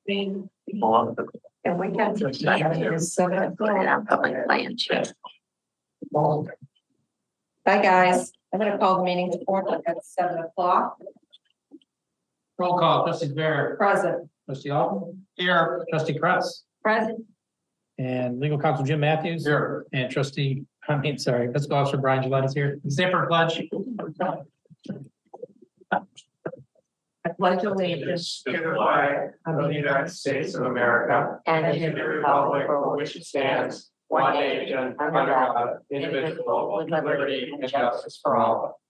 And we got to public plan too. Hi, guys. I'm going to call the meeting to order at 7 o'clock. Roll call, trustee Bear. Present. Trustee Alton. Here. Trustee Kretz. Present. And legal counsel Jim Matthews. Here. And fiscal officer Brian Gillette is here. Stand for pledge. I pledge allegiance to the flag of the United States of America And and to the republic for which it stands, one nation, under God, indivisible, with liberty and justice for all.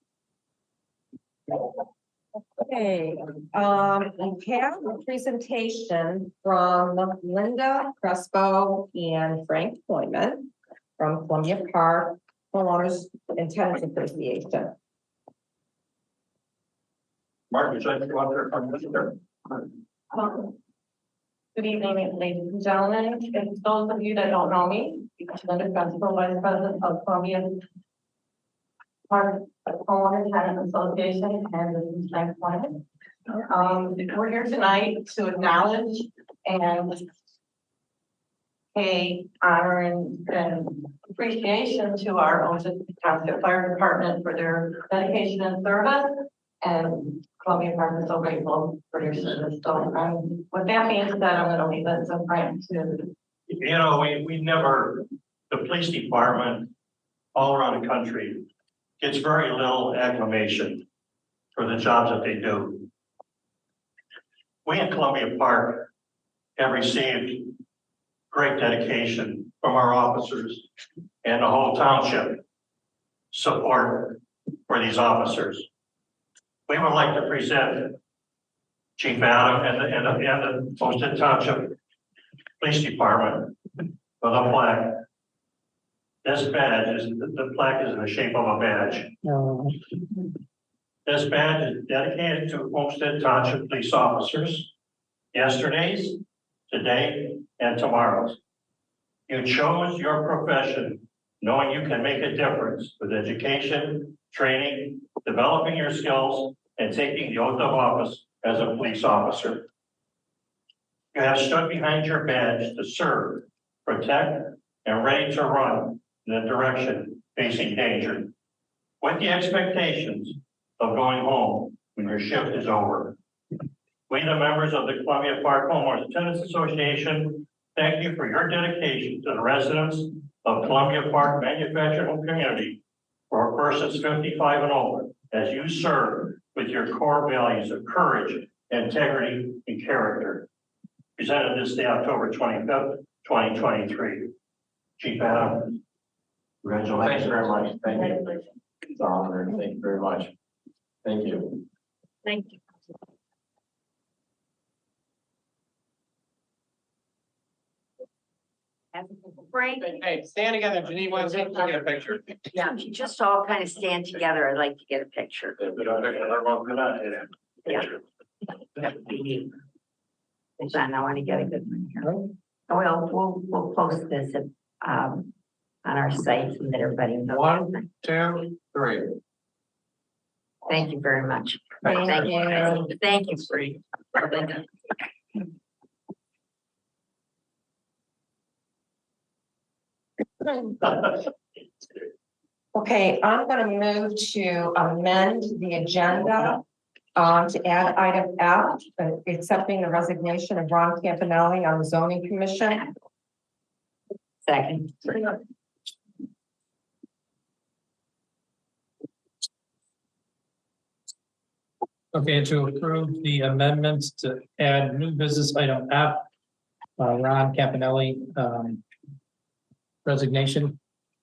Okay, we have a presentation from Linda Crespo and Frank Hoyman from Columbia Park Homeowners and Tenants Association. Mark, would you like to go out there from Mr. Good evening, ladies and gentlemen. And those of you that don't know me, Linda Crespo, Vice President of Columbia Park Homeowners Tenants Association, and this is Frank Hoyman. We're here tonight to acknowledge and pay honor and appreciation to our Olmsted Township Fire Department for their dedication and service. And Columbia Park is so grateful for your service. So with that being said, I'm going to leave it to Frank to. You know, the police department all around the country gets very little acclamation for the jobs that they do. We in Columbia Park have received great dedication from our officers and the whole township support for these officers. We would like to present Chief Adam and the Olmsted Township Police Department with a plaque. This badge is, the plaque is in the shape of a badge. This badge is dedicated to Olmsted Township police officers, yesterday's, today, and tomorrow's. You chose your profession knowing you can make a difference with education, training, developing your skills, and taking the oath of office as a police officer. You have stood behind your badge to serve, protect, and ready to run in the direction facing danger, with the expectations of going home when your shift is over. We, the members of the Columbia Park Homeowners and Tenants Association, thank you for your dedication to the residents of Columbia Park manufactured home community for persons 55 and older, as you serve with your core values of courage, integrity, and character. Presented this day, October 25th, 2023. Chief Adam. Congratulations. Thanks very much. Thank you. It's an honor. Thank you very much. Thank you. Thank you. Frank, Hey, stand together. Janine wants to get a picture. yeah, if you just all kind of stand together, I'd like to get a picture. Yeah. Then I want to get a good one here. We'll post this on our site so that everybody knows. 1, 2, 3. Thank you very much. Thank you. Thank you, Free. Okay, I'm going to move to amend the agenda to add item F, accepting the resignation of Ron Campanelli on the zoning commission. Second. Okay, to approve the amendments to add new business item F, Ron Campanelli, resignation.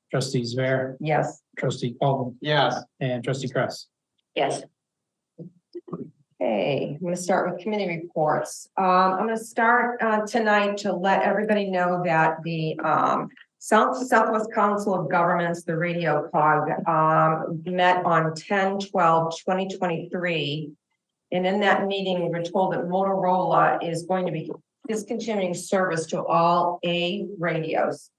Trustee Zver, Yes. trustee Alton, Yes. and trustee Kress. Yes. Okay, I'm going to start with committee reports. I'm going to start tonight to let everybody know that the Southwest Council of Governments, the Radio COG, met on 10/12/2023. And in that meeting, we were told that Motorola is going to be discontinuing service to all A radios.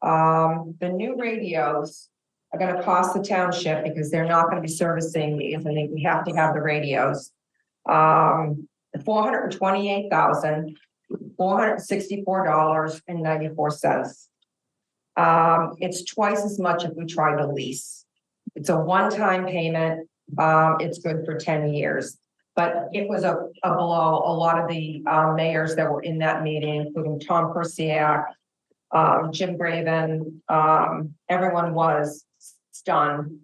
The new radios are going to cost the township because they're not going to be servicing these. I think we have to have the radios. $428,000. $464.94. It's twice as much if we try to lease. It's a one-time payment. It's good for 10 years. But it was a blow. A lot of the mayors that were in that meeting, including Tom Persiak, Jim Graven, everyone was stunned.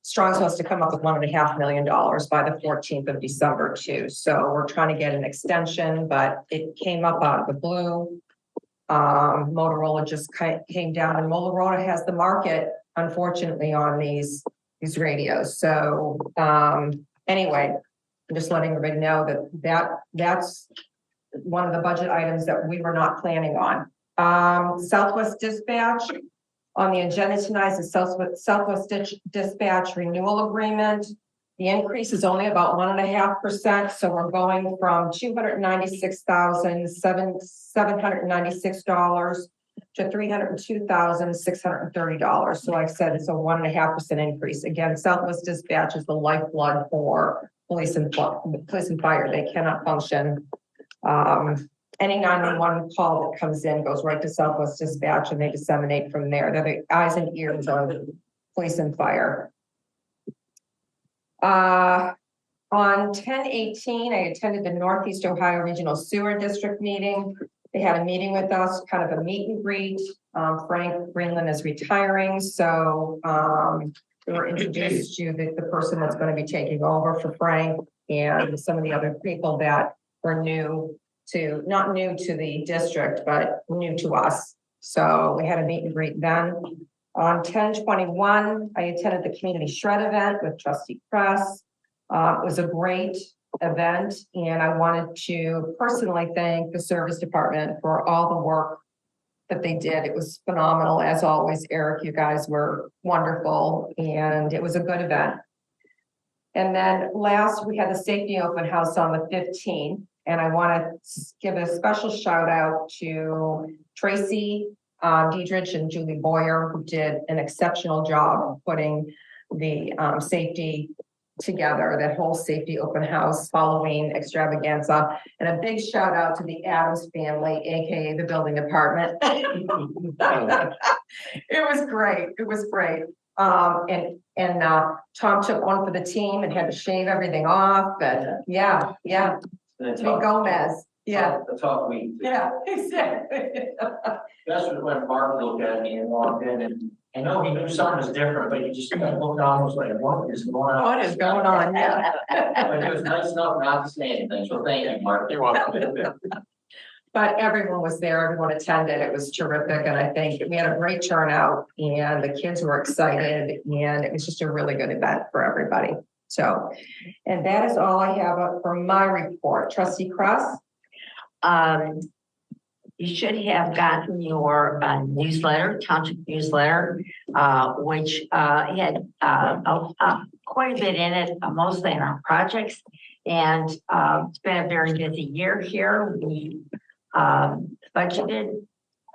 Strong's supposed to come up with $1.5 million by the 14th of December too. So we're trying to get an extension, but it came up out of the blue. Motorola just came down, and Motorola has the market, unfortunately, on these radios. So anyway, I'm just letting everybody know that's one of the budget items that we were not planning on. Southwest Dispatch, on the agenda tonight is the Southwest Dispatch renewal agreement. The increase is only about 1.5%. So we're going from $296,796 to $302,630. So like I said, it's a 1.5% increase. Again, Southwest Dispatch is the lifeblood for police and fire. They cannot function. Any 911 call that comes in goes right to Southwest Dispatch, and they disseminate from there. They're the eyes and ears of police and fire. On 10/18, I attended the Northeast Ohio Regional Sewer District meeting. They had a meeting with us, kind of a meet and greet. Frank Greenland is retiring, so we were introduced to the person that's going to be taking over for Frank, and some of the other people that were not new to the district, but new to us. So we had a meet and greet then. On 10/21, I attended the community shred event with Trustee Press. It was a great event, and I wanted to personally thank the service department for all the work that they did. It was phenomenal. As always, Eric, you guys were wonderful, and it was a good event. And then last, we had the safety open house on the 15th, and I want to give a special shout out to Tracy Diedrich and Julie Boyer, who did an exceptional job of putting the safety together, that whole safety open house Halloween extravaganza. And a big shout out to the Adams family, aka the building department. It was great. It was great. And Tom took one for the team and had to shave everything off. And yeah. To be Gomez. Yeah. The talk week. Yeah, exactly. That's when Mark looked at me and walked in, and I know he knew something was different, but he just kind of looked almost like, what is going on? What is going on? Yeah. But it was nice enough not to say anything, so thank you, Mark. You're welcome. But everyone was there, everyone attended, it was terrific, and I think we had a great turnout, and the kids were excited, and it was just a really good event for everybody. So, and that is all I have for my report. Trustee Cross? You should have gotten your newsletter, township newsletter, which had quite a bit in it, mostly in our projects. And it's been a very busy year here. We budgeted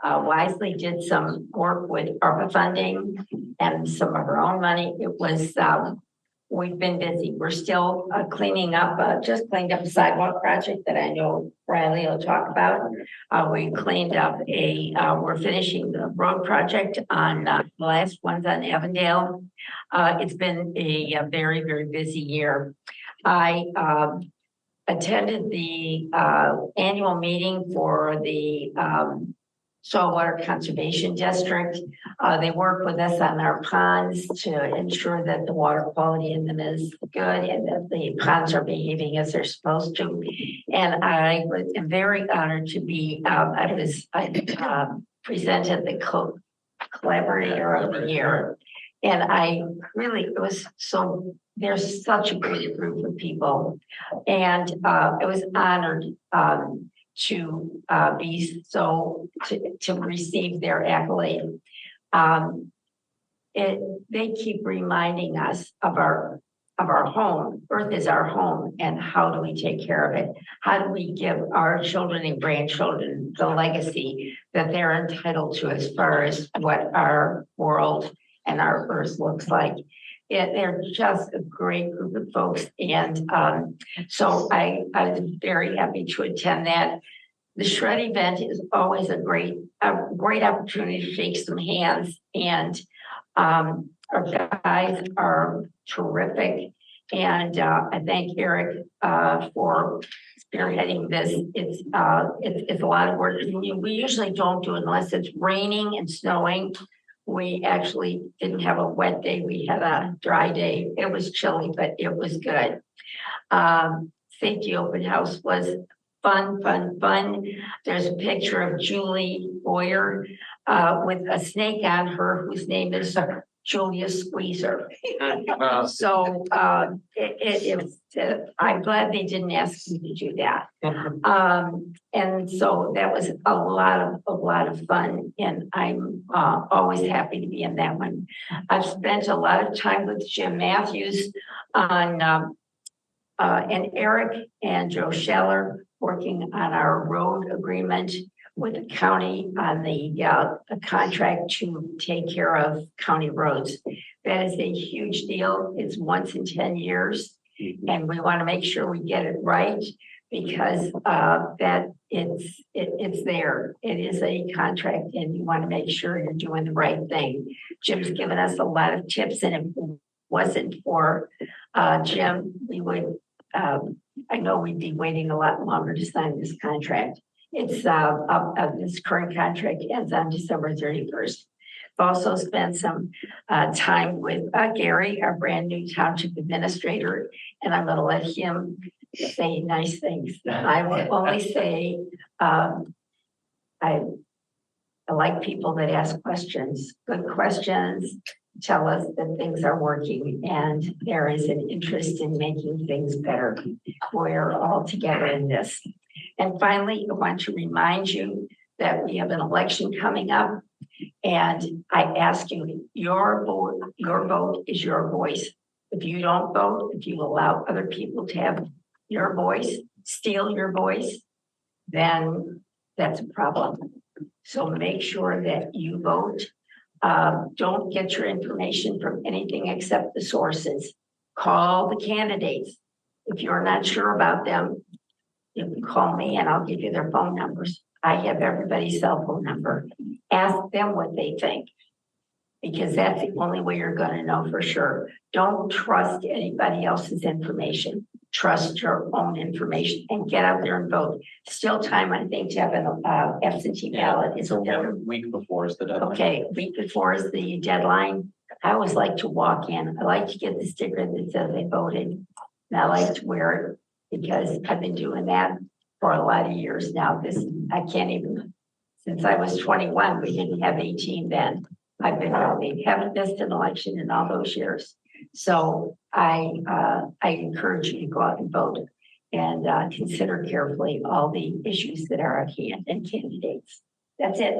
wisely, did some work with ARPA funding and some of our own money. It was, we've been busy. We're still cleaning up, just cleaned up a sidewalk project that I know Riley will talk about. We cleaned up we're finishing the road project on the last ones on Avondale. It's been a very, very busy year. I attended the annual meeting for the Saltwater Conservation District. They work with us on our ponds to ensure that the water quality in them is good and that the ponds are behaving as they're supposed to. And I was very honored to be, I presented the collaborator of the year. And there's such a great group of people. And I was honored to receive their accolade. They keep reminding us of our home. Earth is our home, and how do we take care of it? How do we give our children and grandchildren the legacy that they're entitled to as far as what our world and our earth looks like? they're just a great group of folks. And so I was very happy to attend that. The shred event is always a great opportunity to shake some hands. And our guys are terrific. And I thank Eric for spearheading this. It's a lot of work. We usually don't do it unless it's raining and snowing. We actually didn't have a wet day. We had a dry day. It was chilly, but it was good. Safety open house was fun. There's a picture of Julie Boyer with a snake on her whose name is Julia Squeezer. So I'm glad they didn't ask me to do that. And so that was a lot of fun, and I'm always happy to be in that one. I've spent a lot of time with Jim Matthews on and Eric and Joe Scheller working on our road agreement with the county on the contract to take care of county roads. That is a huge deal. It's once in 10 years. And we want to make sure we get it right because that it's there. It is a contract and you want to make sure you're doing the right thing. Jim's given us a lot of tips, and if it wasn't for Jim, we would, I know we'd be waiting a lot longer to sign this contract. It's this current contract ends on December 31st. I've also spent some time with Gary, our brand new township administrator, and I'm going to let him say nice things. I will only say I like people that ask questions, good questions, tell us that things are working and there is an interest in making things better. We're all together in this. And finally, I want to remind you that we have an election coming up. And I ask you, your vote is your voice. If you don't vote, if you allow other people to have your voice, steal your voice, then that's a problem. So make sure that you vote. Don't get your information from anything except the sources. Call the candidates. If you're not sure about them, you can call me and I'll give you their phone numbers. I have everybody's cell phone number. Ask them what they think, because that's the only way you're going to know for sure. Don't trust anybody else's information. Trust your own information and get out there and vote. Still time, I think, to have an absentee ballot. It's a week before is the deadline. Okay, week before is the deadline. I always like to walk in. I like to get the sticker that says I voted. And I like to wear it because I've been doing that for a lot of years now. I can't even, since I was 21, we didn't have 18 then. We haven't missed an election in all those years. So I encourage you to go out and vote and consider carefully all the issues that are at hand and candidates. That's it.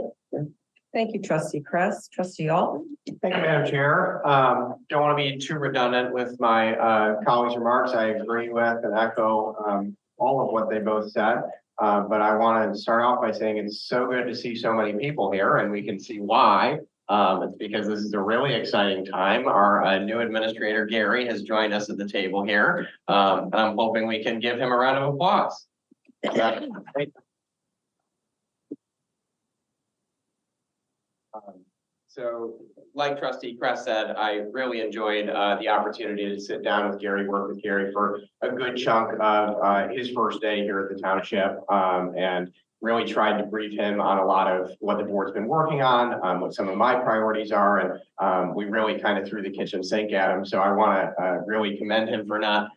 Thank you, Trustee Kress. Trustee Alton. Thank you, Madam Chair. Don't want to be too redundant with my colleagues' remarks. I agree with and echo all of what they both said. But I want to start off by saying it's so good to see so many people here, and we can see why. It's because this is a really exciting time. Our new administrator, Gary, has joined us at the table here. And I'm hoping we can give him a round of applause. So like Trustee Kress said, I really enjoyed the opportunity to sit down with Gary, work with Gary for a good chunk of his first day here at the township, and really tried to brief him on a lot of what the board's been working on, what some of my priorities are, and we really kind of threw the kitchen sink at him. So I want to really commend him for not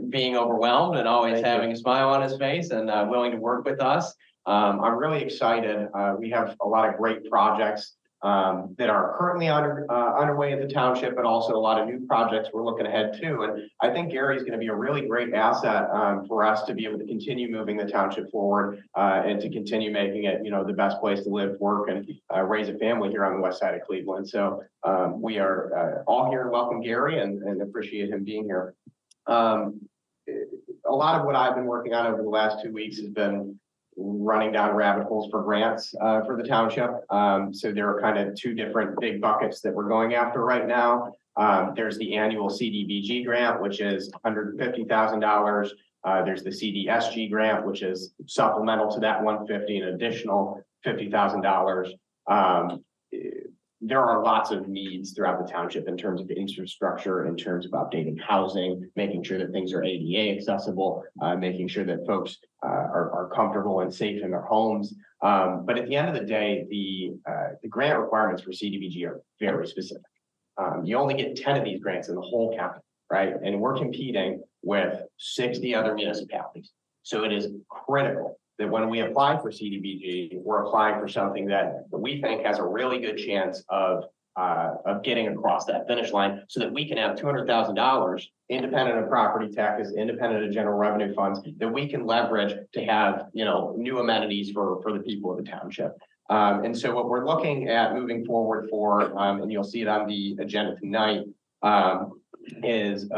being overwhelmed and always having a smile on his face and willing to work with us. I'm really excited. We have a lot of great projects that are currently underway at the township, but also a lot of new projects we're looking ahead to. And I think Gary's going to be a really great asset for us to be able to continue moving the township forward and to continue making it, the best place to live, work, and raise a family here on the west side of Cleveland. So we are all here to welcome Gary and appreciate him being here. A lot of what I've been working on over the last 2 weeks has been running down rabbit holes for grants for the township. So there are kind of two different big buckets that we're going after right now. There's the annual CDBG grant, which is $150,000. There's the CDSG grant, which is supplemental to that 150, an additional $50,000. There are lots of needs throughout the township in terms of infrastructure, in terms of updating housing, making sure that things are ADA accessible, making sure that folks are comfortable and safe in their homes. But at the end of the day, the grant requirements for CDBG are very specific. You only get 10 of these grants in the whole county, right? And we're competing with 60 other municipalities. So it is critical that when we apply for CDBG, we're applying for something that we think has a really good chance of getting across that finish line so that we can have $200,000 independent of property taxes, independent of general revenue funds that we can leverage to have, new amenities for the people of the township. And so what we're looking at moving forward for, and you'll see it on the agenda tonight, is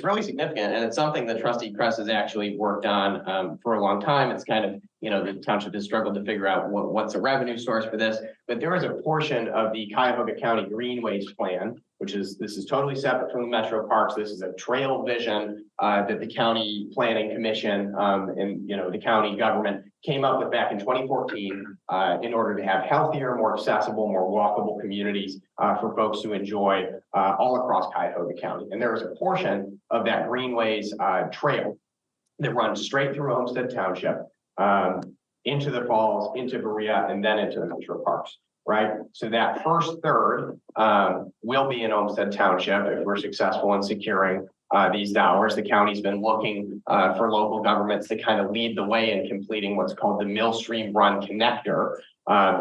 really significant. And it's something that Trustee Kress has actually worked on for a long time. It's kind of, the township has struggled to figure out what's a revenue source for this. But there is a portion of the Cuyahoga County Greenways Plan, this is totally separate from the Metro Parks. This is a trail vision that the County Planning Commission and the county government came up with back in 2014 in order to have healthier, more accessible, more walkable communities for folks to enjoy all across Cuyahoga County. And there is a portion of that Greenways trail that runs straight through Olmsted Township into the falls, into Berea, and then into the Metro Parks. Right. So that first third will be in Olmsted Township if we're successful in securing these dollars. The county's been looking for local governments to kind of lead the way in completing what's called the Millstream Run Connector.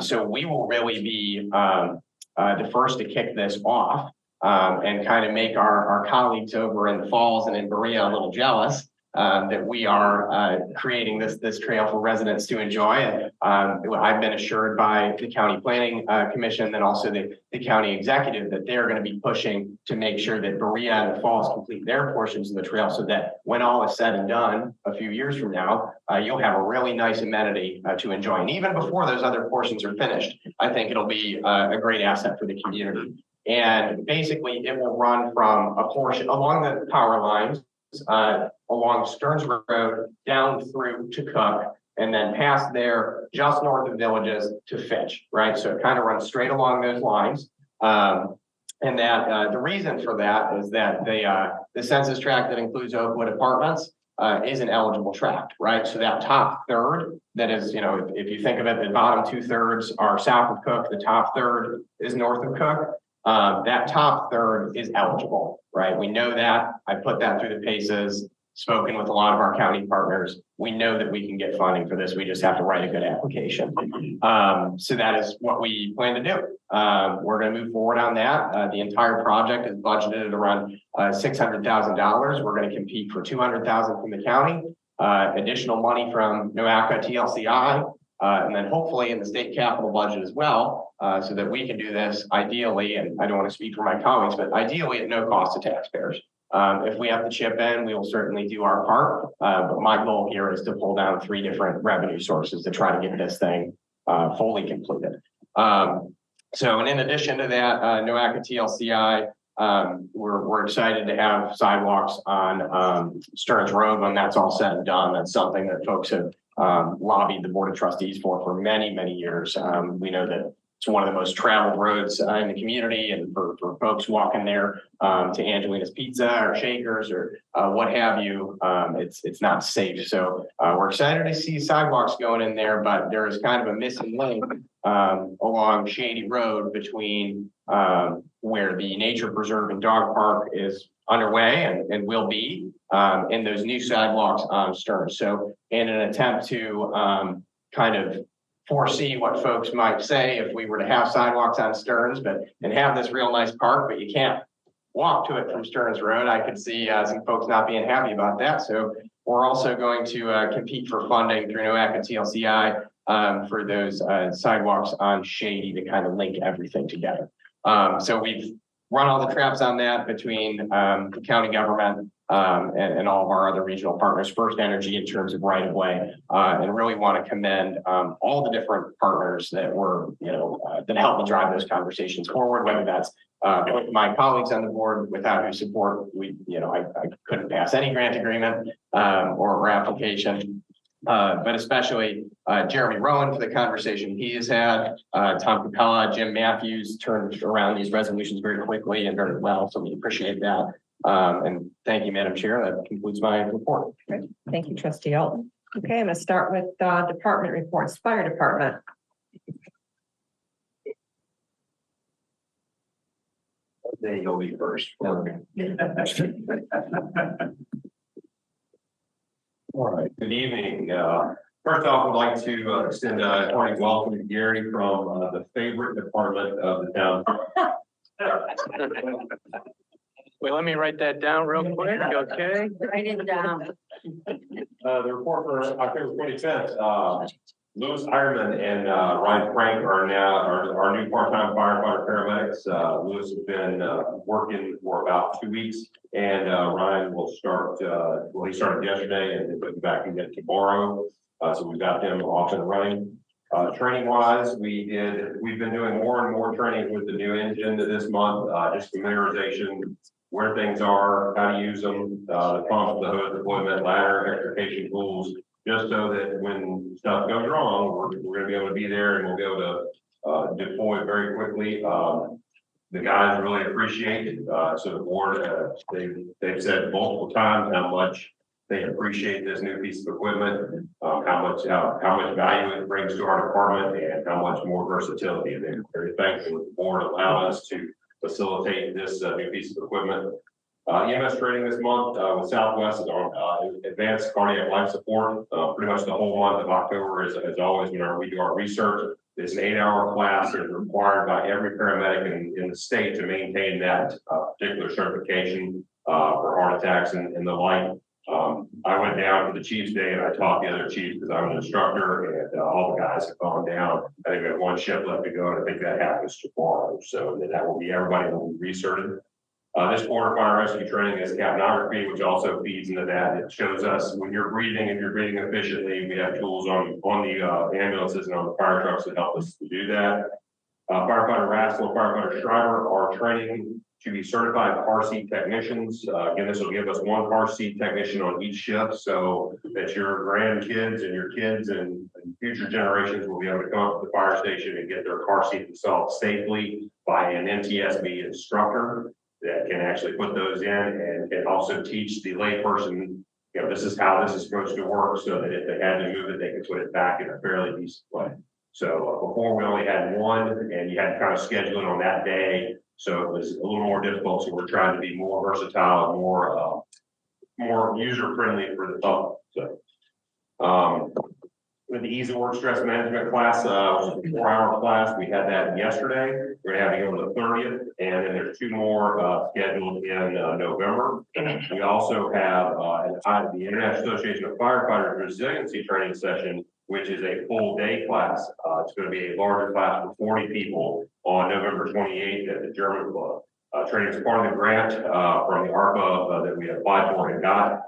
So we will really be the first to kick this off and kind of make our colleagues over in the falls and in Berea a little jealous. That we are creating this trail for residents to enjoy. And I've been assured by the County Planning Commission and also the county executive that they're going to be pushing to make sure that Berea and the Falls complete their portions of the trail so that when all is said and done a few years from now, you'll have a really nice amenity to enjoy. And even before those other portions are finished, I think it'll be a great asset for the community. And basically, it will run from a portion along the power lines, along Stearns Road down through to Cook and then past there just north of Villages to Fitch, right? So it kind of runs straight along those lines. And that the reason for that is that the census tract that includes Oakwood Apartments is an eligible tract, right? So that top third that is, if you think of it, the bottom 2/3 are south of Cook, the top third is north of Cook. That top third is eligible, right? We know that. I put that through the paces, spoken with a lot of our county partners. We know that we can get funding for this. We just have to write a good application. So that is what we plan to do. We're going to move forward on that. The entire project is budgeted at around $600,000. We're going to compete for $200,000 from the county, additional money from NOACA TLCI, and then hopefully in the state capital budget as well, so that we can do this ideally, and I don't want to speak for my colleagues, but ideally at no cost to taxpayers. If we have to chip in, we will certainly do our part. But my goal here is to pull down 3 different revenue sources to try to get this thing fully completed. So, and in addition to that, NOACA TLCI, we're excited to have sidewalks on Stearns Road when that's all said and done. That's something that folks have lobbied the Board of Trustees for many, many years. We know that it's one of the most traveled roads in the community, and for folks walking there to Angelina's Pizza or Shakers or what have you, it's not safe. So we're excited to see sidewalks going in there, but there is kind of a missing link along Shady Road between where the Nature Preserve and Dog Park is underway and will be, and those new sidewalks on Stearns. So in an attempt to kind of foresee what folks might say if we were to have sidewalks on Stearns, and have this real nice park, but you can't walk to it from Stearns Road. I could see some folks not being happy about that. So we're also going to compete for funding through NOACA TLCI for those sidewalks on Shady to kind of link everything together. So we've run all the traps on that between the county government, and all of our other regional partners, First Energy in terms of right of way, and really want to commend all the different partners that were, that helped me drive those conversations forward, whether that's my colleagues on the board without whose support I couldn't pass any grant agreement or application. But especially Jeremy Rowan for the conversation he has had, Tom Capella, Jim Matthews turned around these resolutions very quickly and very well, so we appreciate that. And thank you, Madam Chair. That concludes my report. Great. Thank you, Trustee Alton. Okay, I'm going to start with department reports. Fire Department. There you'll be first. All right, good evening. First off, I'd like to extend a hearty welcome to Gary from the favorite department of the town. Wait, let me write that down real quick, okay? Write it down. The report for October 25th, Louis Ironman and Ryan Frank are now our new part-time firefighter paramedics. Louis has been working for about 2 weeks, and Ryan will start. He started yesterday, and he'll be back again tomorrow. So we've got him off and running. Training-wise, we've been doing more and more training with the new engine this month. Just familiarization, where things are, how to use them, the pump, the hood, deployment, ladder, extrication tools. Just so that when stuff goes wrong, we're going to be able to be there and we'll be able to deploy very quickly. The guys really appreciate it. So the board, they've said multiple times how much they appreciate this new piece of equipment, how much value it brings to our department, and how much more versatility. And they're very thankful that the board allowed us to facilitate this new piece of equipment. EMS training this month with Southwest is on advanced cardiac life support. Pretty much the whole month of October is, as always, when we do our research. It's an 8-hour class that is required by every paramedic in the state to maintain that particular certification for heart attacks and the like. I went down for the Chiefs Day and I taught the other chiefs because I'm an instructor, and all the guys have gone down. I think we have one shift left to go, and I think that happens tomorrow. So that will be everybody will be recertified. This quarter fire rescue training is capnography, which also feeds into that. It shows us when you're breathing and you're breathing efficiently. We have tools on the ambulances and on the fire trucks that help us to do that. Firefighter Rassel and Firefighter Schreiber are training to be certified car seat technicians. Again, this will give us one car seat technician on each shift, so that your grandkids and your kids and future generations will be able to come up to the fire station and get their car seat installed safely by an NTSB instructor that can actually put those in and can also teach the layperson, this is how this is supposed to work, so that if they had to move it, they can put it back in a fairly decent way. So before we only had one, and you had to kind of schedule it on that day. So it was a little more difficult. So we're trying to be more versatile and more user friendly for the public. So with the Easy Work Stress Management class, which is a 4-hour class, we had that yesterday. We're going to have it on the 30th, and then there's 2 more scheduled in November. We also have the International Association of Firefighters Resiliency Training Session, which is a full day class. It's going to be a larger class for 40 people on November 28th at the German Club. Training is part of the grant from the ARPA that we applied for and got.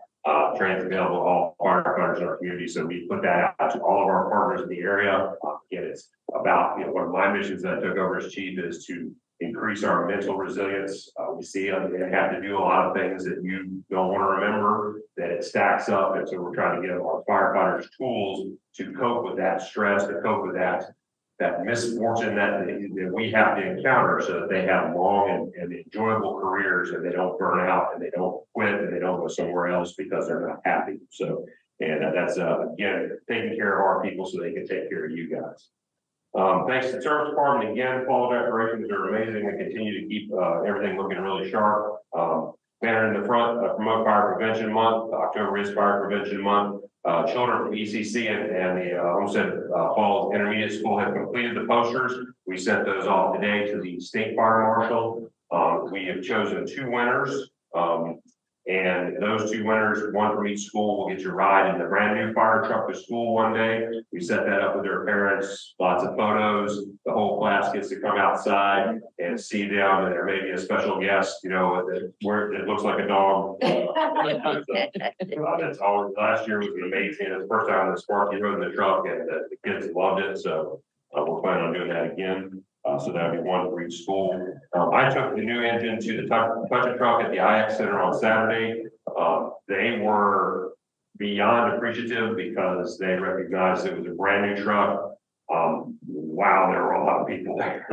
Training is available to all firefighters in our community. So we put that out to all of our partners in the area. Again, it's about, one of my missions that I took over as chief is to increase our mental resilience. We see they have to do a lot of things that you don't want to remember, that it stacks up. And so we're trying to give our firefighters tools to cope with that stress, to cope with that misfortune that we have to encounter, so that they have long and enjoyable careers, and they don't burn out, and they don't quit, and they don't go somewhere else because they're not happy. So, and that's again, taking care of our people so they can take care of you guys. Thanks to the service department again. Fall decorations are amazing and continue to keep everything looking really sharp. Banner in the front, promote fire prevention month. October is fire prevention month. Children from ECC and the Olmsted Falls Intermediate School have completed the posters. We sent those off today to the state fire marshal. We have chosen 2 winners, And those two winners, one from each school, will get your ride in the brand new fire truck to school one day. We set that up with their parents, lots of photos. The whole class gets to come outside and see them, and there may be a special guest, you know, where it looks like a dog. That's always, last year was amazing. It was the first time that Sparky rode in the truck, and the kids loved it. So we're planning on doing that again. So that'll be one for each school. I took the new engine to the touch truck at the IX Center on Saturday. They were beyond appreciative because they recognized it was a brand new truck. Wow, there were a lot of people there.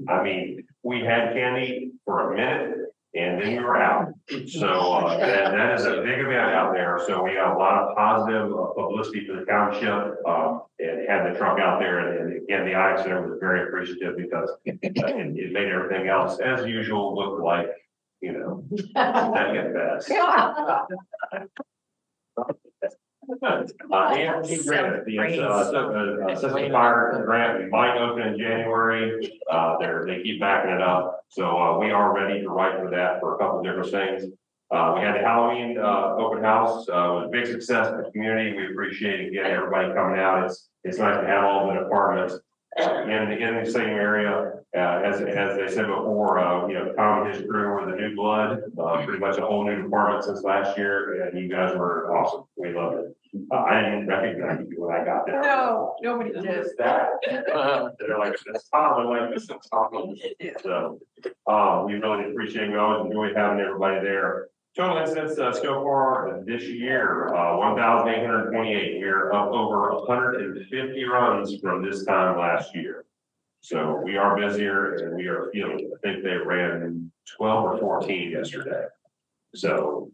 I mean, we had candy for a minute and then we were out. So that is a big event out there. So we got a lot of positive publicity for the township and had the truck out there. And again, the IX Center was very appreciative because it made everything else as usual look like, you know, second best. AMT grant, the assistant fire grant might open in January. They keep backing it up. So we are ready to write for that for a couple different things. We had the Halloween open house. It was a big success for the community. We appreciate again everybody coming out. It's nice to have all the departments in the same area. As they said before, you know, Tom and his crew were the new blood, pretty much a whole new department since last year, and you guys were awesome. We loved it. I didn't recognize you when I got there. No, nobody did. That. They're like, that's Tom. I'm like, this is Tom. So, we really appreciate. We always enjoy having everybody there. Total incidents so far this year, 1,828. We're up over 150 runs from this time last year. So we are busier and we are feeling it. I think they ran 12 or 14 yesterday. So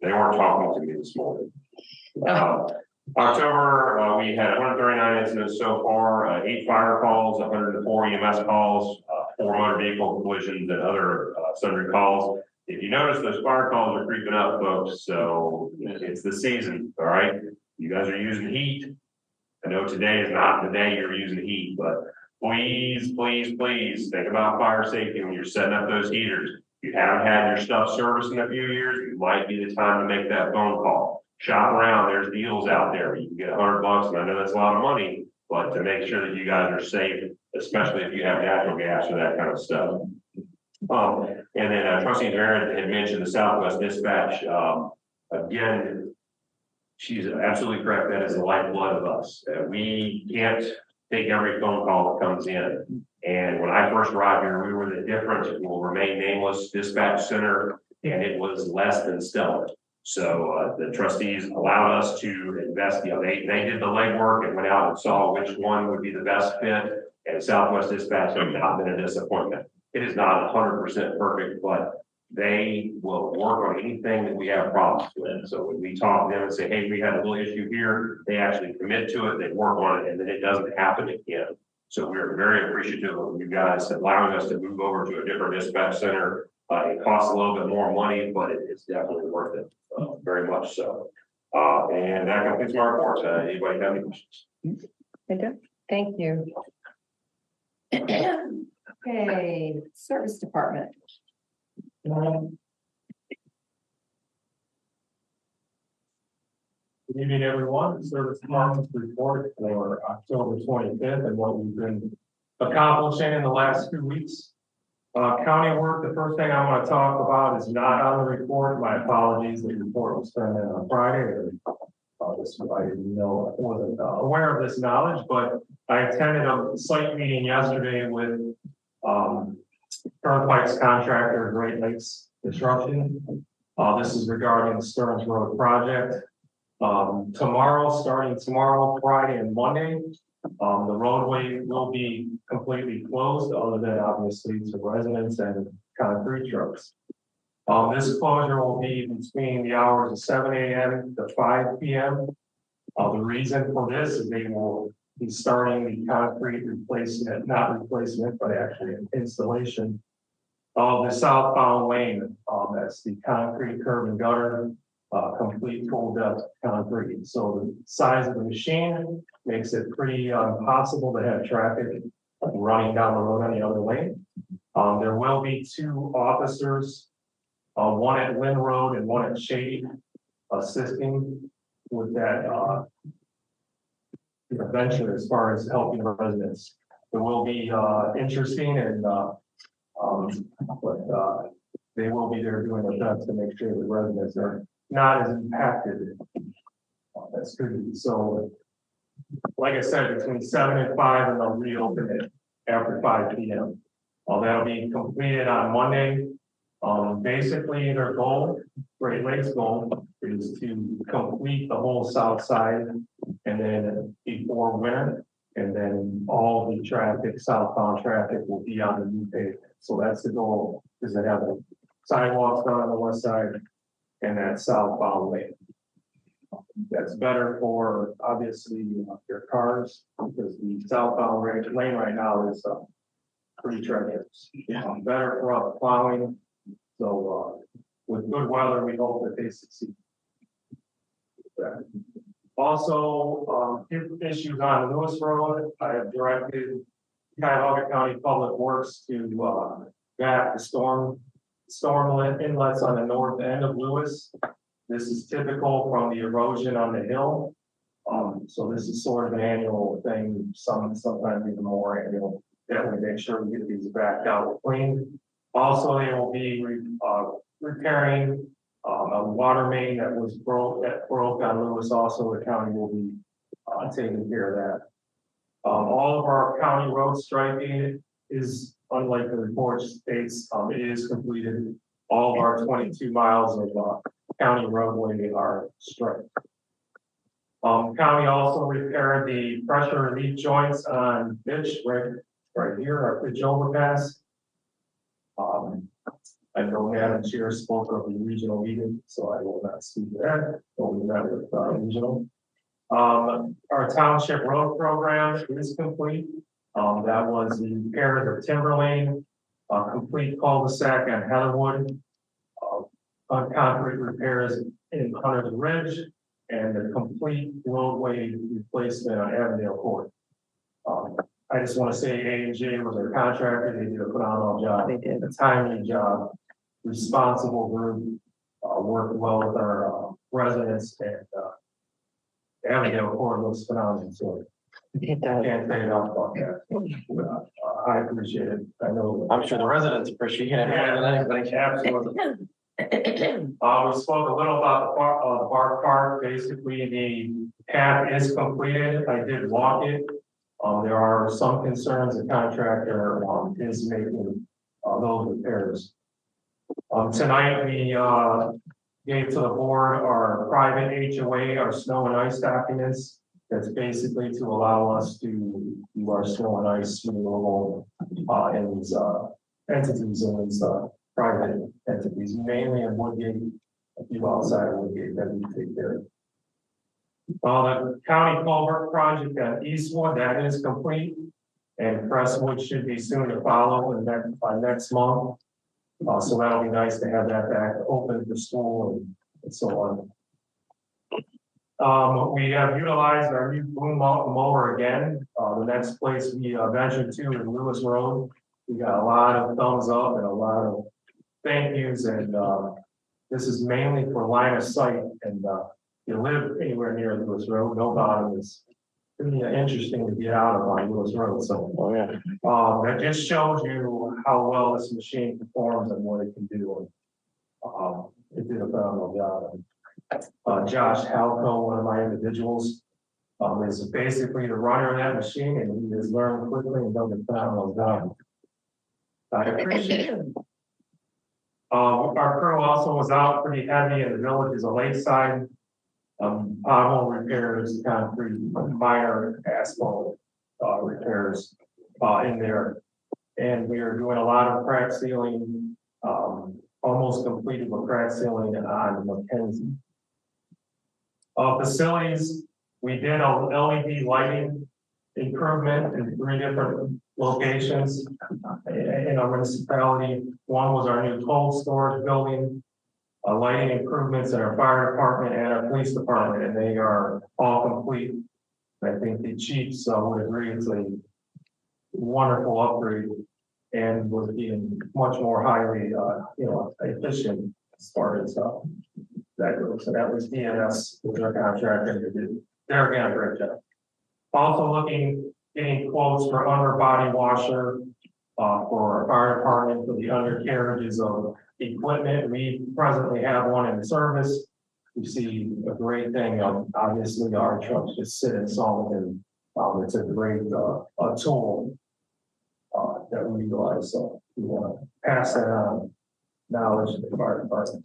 they weren't talking to me this morning. October, we had 139 incidents so far, 8 fire calls, 104 EMS calls, 4 motor vehicle collisions and other sundry calls. If you notice, those fire calls are creeping up, folks. So it's the season, all right? You guys are using heat. I know today is not the day you're using heat, but please, please, please think about fire safety when you're setting up those heaters. If you haven't had your stuff serviced in a few years, it might be the time to make that phone call. Shop around, there's deals out there. You can get $100, and I know that's a lot of money, but to make sure that you guys are safe, especially if you have natural gas or that kind of stuff. And then Trustee Aaron had mentioned the Southwest Dispatch. Again, she's absolutely correct. That is the lifeblood of us. We can't take every phone call that comes in. And when I first arrived here, we were the different, will remain nameless dispatch center, and it was less than stellar. So the trustees allowed us to invest. You know, they did the legwork and went out and saw which one would be the best fit. And Southwest Dispatch has not been a disappointment. It is not 100% perfect, but they will work on anything that we have problems with. So when we talk to them and say, hey, we had a little issue here, they actually commit to it, they work on it, and then it doesn't happen again. So we're very appreciative of you guys allowing us to move over to a different dispatch center. It costs a little bit more money, but it's definitely worth it, very much so. And that completes my report. Anybody have any questions? Thank you. Okay, service department. Good evening, everyone. The Service Department's report for October 25th and what we've been accomplishing in the last 2 weeks. County work, the first thing I want to talk about is not on the report. My apologies, the report was turned in on Friday. I didn't know, I wasn't aware of this knowledge, but I attended a site meeting yesterday with Turnpike's contractor, Great Lakes Construction. This is regarding the Stearns Road project. Starting tomorrow, Friday and Monday, the roadway will be completely closed other than obviously to residents and concrete trucks. This closure will be between the hours of 7 a.m. to 5 p.m. The reason for this is they will be starting the concrete replacement, not replacement, but actually installation of the southbound lane. That's the concrete curb and gutter, complete full depth concrete. So the size of the machine makes it pretty impossible to have traffic running down the road on the other lane. There will be 2 officers one at Lynn Road and one at Shady, assisting with that, venture as far as helping the residents. It will be, interesting and, they will be there doing their best to make sure the residents are not as impacted. That's good. So, like I said, between 7 and 5, and they'll reopen it after 5 p.m. That'll be completed on Monday. Basically, their goal, Great Lakes' goal, is to complete the whole south side, and then before winter, and then all the traffic, southbound traffic, will be on the new pavement. So that's the goal, is to have the sidewalks done on the west side and that southbound lane. That's better for, obviously, your cars, because the southbound lane right now is pretty treacherous. Better for us plowing. So with good weather, we hope that they succeed. Also, issues on Lewis Road. I have directed Cuyahoga County Public Works to back the storm inlets on the north end of Lewis. This is typical from the erosion on the hill. So this is sort of an annual thing, sometimes even more annual, that we make sure we get these backed out clean. Also, they will be repairing a water main that broke on Lewis. Also, the county will be taking care of that. All of our county road striping is, unlike the report states, it is completed. All of our 22 miles of county roadway are striped. County also repaired the pressure relief joints on ditch right here, our pitch overpass. I know Madam Chair spoke of the regional meeting, so I will not speak to that, but we met with regional. Our township road program is complete. That was the repair of Timber Lane, complete cul-de-sac on Heatherwood, on concrete repairs in Hunter's Ridge, and the complete roadway replacement on Avondale Court. I just want to say A&J was our contractor. They did a phenomenal job. They did a timely job, responsible group, worked well with our residents, and Avondale Court looks phenomenal. So I can't say enough about that. I appreciate it. I know. I'm sure the residents appreciate it more than anybody. Absolutely. We spoke a little about the Bark Park. Basically, the path is completed. I did walk it. There are some concerns the contractor is making those repairs. Tonight, we gave to the board our private HOA, our snow and ice documents. That's basically to allow us to do our snow and ice removal in these entities, in these private entities, mainly in Woodgate, a few outside of Woodgate that we take care of. The county culvert project at Eastwood, that is complete, and Crestwood should be soon to follow by next month. So that'll be nice to have that back open for school and so on. We have utilized our new boom mower again. The next place we ventured to is Lewis Road. We got a lot of thumbs up and a lot of thank yous, and this is mainly for line of sight. And you live anywhere near Lewis Road, no bottom is pretty interesting to get out of on Lewis Road. So that just shows you how well this machine performs and what it can do. It did a phenomenal job. Josh Halco, one of my individuals, is basically the runner of that machine, and he has learned quickly and done a phenomenal job. I appreciate it. Our crew also was out pretty heavy in the villages of Lakeside. Pothole repairs, concrete, minor asphalt repairs in there. And we are doing a lot of crack sealing, almost completed with crack sealing on Mackenzie. Facilities, we did a LED lighting improvement in 3 different locations in our municipality. One was our new cold storage building, lighting improvements in our fire department and our police department, and they are all complete. I think the chiefs would agree it's a wonderful upgrade and would be much more highly, efficient as far as, that goes. So that was DNS, was our contractor, they're again, a great job. Also getting quotes for underbody washer, for our fire department, for the undercarriages of equipment. We presently have one in service. We see a great thing. Obviously, our trucks just sit and salt, and it's a great a tool that we utilize. So we want to pass that on knowledge to the fire department.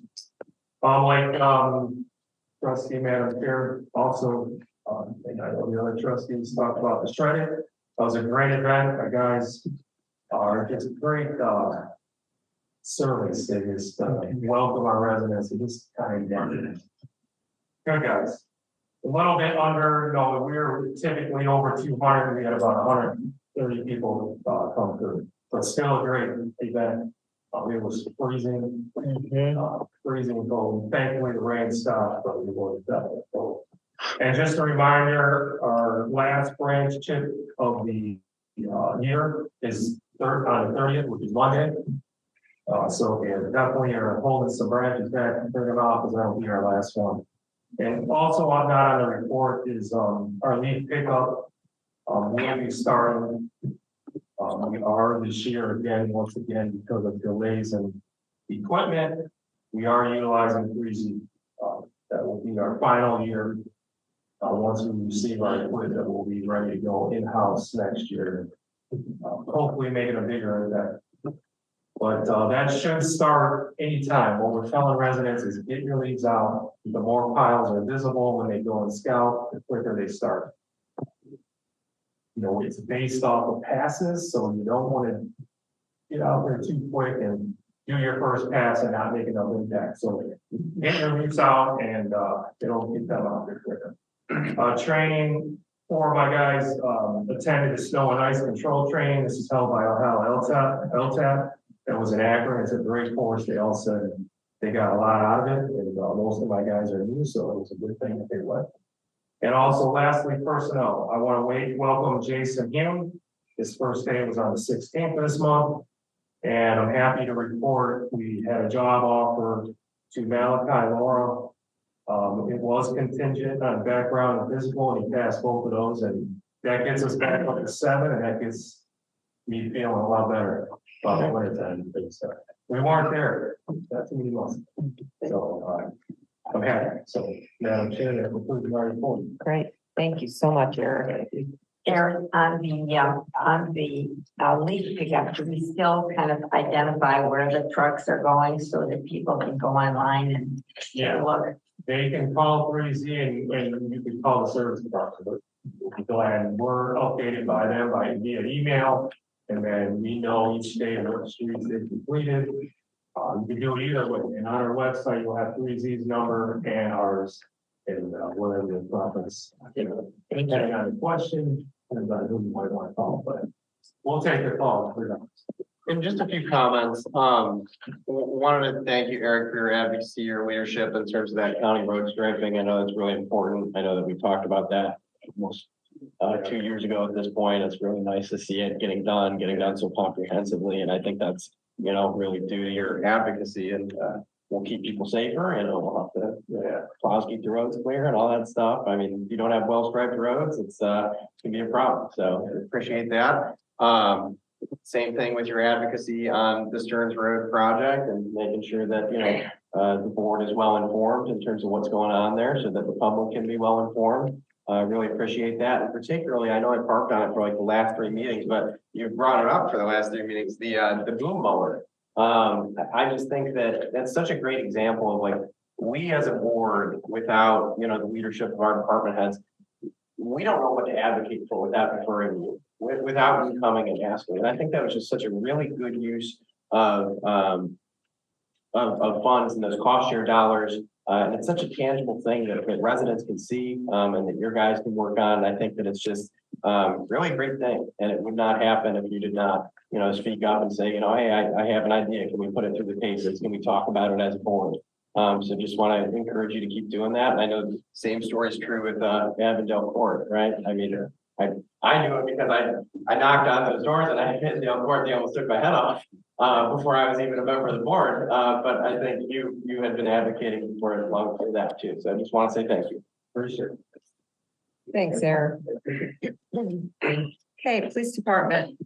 Trustee Madam Chair, also, and I know the other trustees talked about the shredding. That was a great event. Our guys are just great service. They just welcome our residents. They just kind of good guys. A little bit under, we were typically over 200. We had about 130 people come through, but still a great event. It was freezing, freezing cold. Thankfully, the rain stopped, but we were definitely cold. And just a reminder, our last branch chip of the year is on the 30th, which is Monday. So we definitely are holding some branches back and bring them off, because that'll be our last one. And also not on the report is our leaf pickup. We'll be starting. We are this year again, once again, because of delays in equipment. We are utilizing 3Z. That will be our final year. Once we receive our equipment, we'll be ready to go in-house next year. Hopefully make it a bigger event. But that should start anytime. What we're telling residents is get your leaves out. The more piles are visible when they go and scout, the quicker they start. It's based off of passes, so you don't want to get out there too quick and do your first pass and not make enough impact. So get your leaves out, and it'll get them out there quicker. Training, 4 of my guys attended the snow and ice control training. This is held by LTAP. That was in Akron. It's a great course. They all said they got a lot out of it, and most of my guys are new, so it was a good thing that they went. And also, lastly, personnel. I want to welcome Jason Hume. His first day was on the 16th of this month, and I'm happy to report we had a job offer to Malachi Laura. It was contingent on background and physical, and he passed both of those, and that gets us back up to 7, and that gets me feeling a lot better about the winter time. We weren't there. That's too many months. So I'm happy. So, Madam Chair, that concludes my report. Great. Thank you so much, Eric. Aaron, on the leaf pickup, do we still kind of identify where the trucks are going so that people can go online and look? They can call 3Z and you can call the service department. We're glad, and we're updated by them via email, and then we know each day what streets they've completed. You can do it either way, and on our website you'll have 3Z's number and ours, and whatever the preference. Depending on the question, and who you might want to call, but we'll take the call. And just a few comments. Wanted to thank you, Eric, for your advocacy, your leadership in terms of that county road striping. I know it's really important. I know that we talked about that almost 2 years ago at this point. It's really nice to see it getting done so comprehensively. And I think that's, really due to your advocacy, and we'll keep people safer, and we'll have to plows keep the roads clear and all that stuff. I mean, if you don't have well-striped roads, it's gonna be a problem. So I appreciate that. Same thing with your advocacy on the Stearns Road project, and making sure that, the board is well informed in terms of what's going on there, so that the public can be well informed. I really appreciate that. And particularly, I know I parked on it for like the last 3 meetings, but you brought it up for the last 3 meetings, the boom mower. I just think that that's such a great example of, like, we as a board, without, the leadership of our department heads, we don't know what to advocate for without referring you, without you coming and asking. And I think that was just such a really good use of funds and those cost share dollars. And it's such a tangible thing that residents can see, and that your guys can work on. And I think that it's just really a great thing. And it would not happen if you did not, speak up and say, hey, I have an idea. Can we put it through the paces? Can we talk about it as a board? So just want to encourage you to keep doing that. And I know the same story is true with Avondale Court, right? I mean, I knew it because I knocked on those doors and I hit Avondale Court. They almost took my head off. before I was even a member of the board. But I think you had been advocating for it long before that too. So I just want to say thank you. Appreciate it. Thanks, Eric. Okay, police department.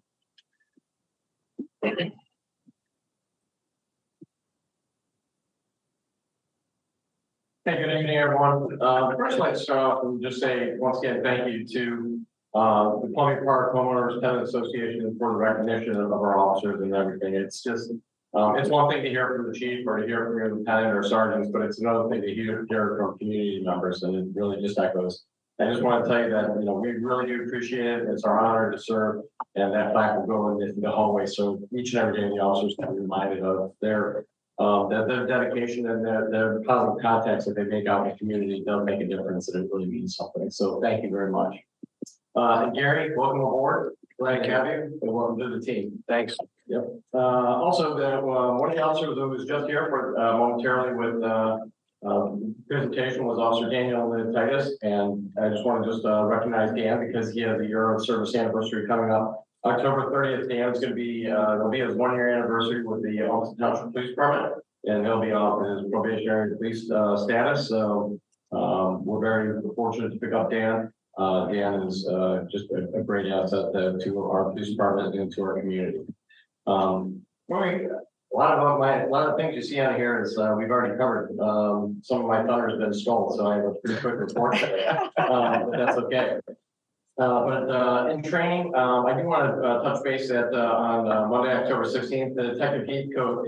Hey, good evening, everyone. First, I'd like to start off and just say, once again, thank you to the Columbia Park Homeowners Tenant Association for the recognition of our officers and everything. It's just, it's one thing to hear from the chief or to hear from your lieutenant or sergeants, but it's another thing to hear from community members, and it really just echoes. I just want to tell you that, we really do appreciate it. It's our honor to serve, and that plaque will go in the hallway. So each and every day, the officers can be reminded of their dedication and their positive contacts that they make out in the community does make a difference, and it really means something. So thank you very much. And Gary, welcome aboard. Glad to have you, and welcome to the team. Thanks. Yep. Also, one of the officers who was just here for momentarily with presentation was Officer Daniel Titus, and I just want to recognize Dan because he had the year of service anniversary coming up. October 30th, Dan is going to be it'll be his 1 year anniversary with the Olmsted Township Police Department, and he'll be off his probationary police status. So we're very fortunate to pick up Dan. Dan is just a great asset to our police department and to our community. A lot of things you see on here is we've already covered. Some of my thunder has been stolen, so I have a pretty quick report today, but that's okay. But in training, I do want to touch base that on Monday, October 16th, the Detective Heathcote,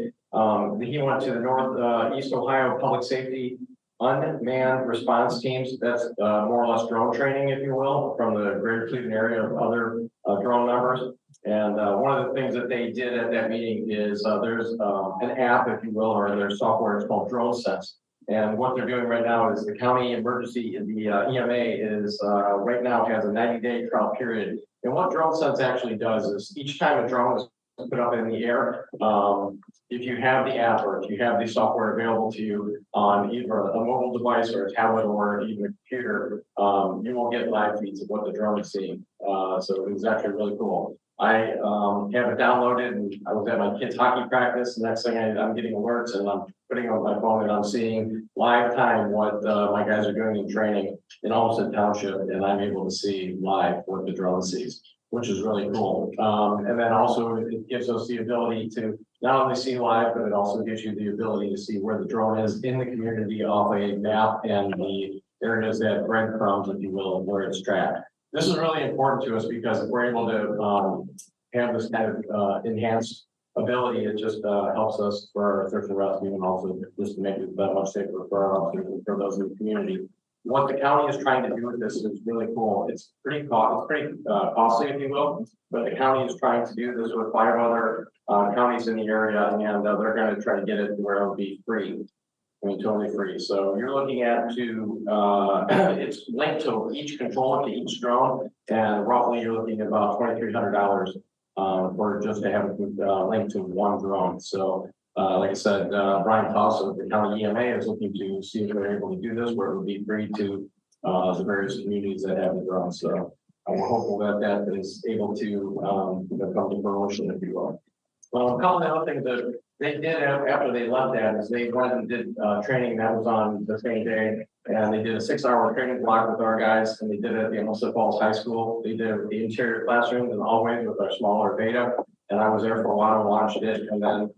he went to the Northeast Ohio Public Safety Unmanned Response Teams. That's more or less drone training, if you will, from the greater Cleveland area of other drone members. And one of the things that they did at that meeting is there's an app, if you will, or their software is called Drone Sense. And what they're doing right now is the county emergency, the EMA is right now has a 90-day trial period. And what Drone Sense actually does is each time a drone is put up in the air, if you have the app or if you have the software available to you on either a mobile device or a tablet or even a computer, you will get live feeds of what the drone is seeing. So it's actually really cool. I have it downloaded, and I was at my kids' hockey practice. The next thing I'm getting alerts, and I'm putting on my phone, and I'm seeing live time what my guys are doing in training in Olmsted Township, and I'm able to see live what the drone sees, which is really cool. And then also it gives us the ability to not only see live, but it also gives you the ability to see where the drone is in the community off a map and the areas that breadcrumbs, if you will, of where it's tracked. This is really important to us because if we're able to have this kind of enhanced ability, it just helps us for our search and rescue, and also just to make it that much safer for our officers and for those in the community. What the county is trying to do with this is really cool. It's pretty costly, if you will, but the county is trying to do this with 5 other counties in the area, and they're going to try to get it where it'll be free. I mean, totally free. So you're looking at it's linked to each controller, to each drone, and roughly you're looking at about $2,300 for just to have it linked to one drone. So like I said, Brian Toss of the county EMA is looking to see if they're able to do this where it would be free to the various communities that have the drones. So we're hopeful that that is able to come to fruition, if you will. A couple of other things that they did after they left that is they went and did training that was on the same day, and they did a 6-hour training block with our guys, and they did it at the Olmsted Falls High School. They did it with the interior classrooms and hallways with our smaller beta, and I was there for a while and watched it, and then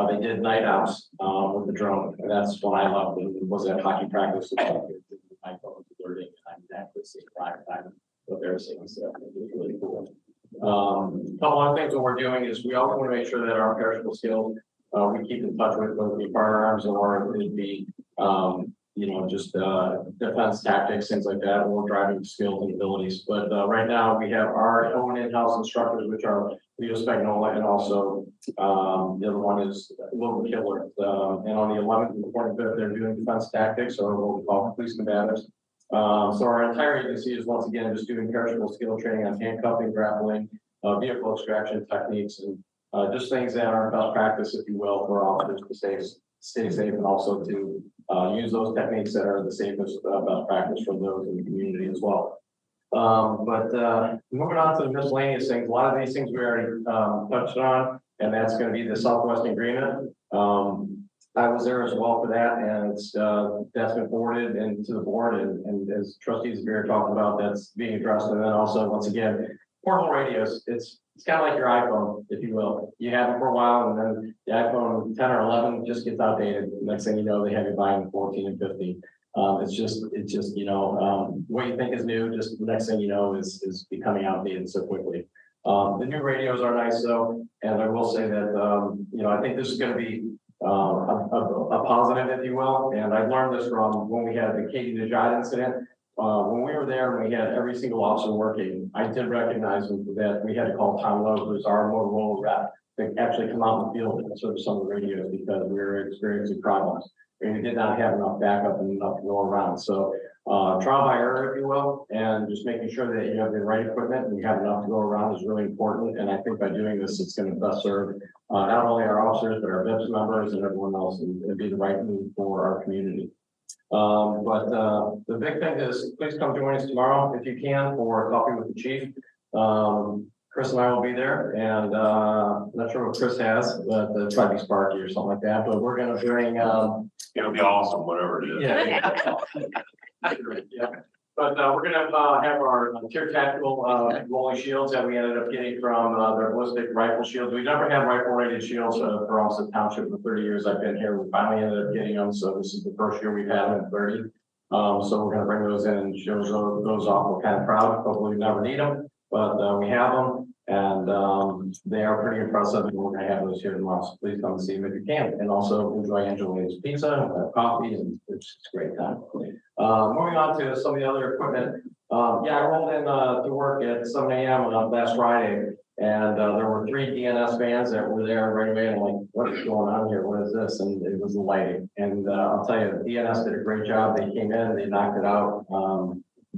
they did night outs with the drone, and that's when I left. It was at hockey practice. My phone was alerting, and I'm actually seeing live time what they're seeing, so it was really cool. A couple other things that we're doing is we also want to make sure that our perishable skills we keep in touch with, whether it be firearms or it be just defense tactics, things like that, or driving skills and abilities. But right now we have our own in-house instructors, which are Leo Spagnola, and also the other one is Little Killer. And on the 11th and the 25th, they're doing defense tactics, or what we call police combatives. So our entire agency is once again just doing perishable skill training on handcuffing, grappling, vehicle extraction techniques, and just things that are best practice, if you will, for officers to stay safe, and also to use those techniques that are the safest best practice for those in the community as well. Moving on to the miscellaneous things, a lot of these things we already, touched on, and that's gonna be the Southwest agreement. I was there as well for that, and it's, that's been forwarded and to the board, and as trustees here talked about, that's being addressed, and then also, once again, portable radios, it's kind of like your iPhone, if you will. You have it for a while, and then the iPhone 10 or 11 just gets outdated. Next thing you know, they have you buying 14 and 15. It's just, what you think is new, just the next thing you know is becoming outdated so quickly. The new radios are nice though, and I will say that, I think this is gonna be a positive, if you will. And I learned this from when we had the Katie Najad incident. When we were there, and we had every single officer working, I did recognize that we had to call Tom Lowe, who's our Motorola rep, to actually come out in the field and serve some of the radios because we were experiencing problems. And we did not have enough backup and enough to go around. So trial by error, if you will, and just making sure that you have the right equipment and you have enough to go around is really important. And I think by doing this, it's going to best serve not only our officers, but our VIPS members and everyone else, and be the right move for our community. The big thing is, please come join us tomorrow if you can for coffee with the chief. Chris and I will be there, and I'm not sure what Chris has, but it'll probably be Sparky or something like that. But we're going to bring. It'll be awesome, whatever it is. Yeah. But we're going to have our tier tactical rolling shields that we ended up getting from their ballistic rifle shields. We never had rifle rated shields for Olmsted Township. For 30 years I've been here. We finally ended up getting them. So this is the first year we've had them in 30. So we're going to bring those in and show those off. We're kind of proud. Hopefully we never need them, but we have them. And they are pretty impressive, and we're going to have those here tomorrow. So please come and see them if you can, and also enjoy Angelina's pizza and coffee, and it's a great time. Moving on to some of the other equipment. I rolled in to work at 7 a.m. Last Friday, and there were 3 DNS vans that were there right away. And I'm like, what is going on here? What is this? And it was the lighting. And I'll tell you, DNS did a great job. They came in, they knocked it out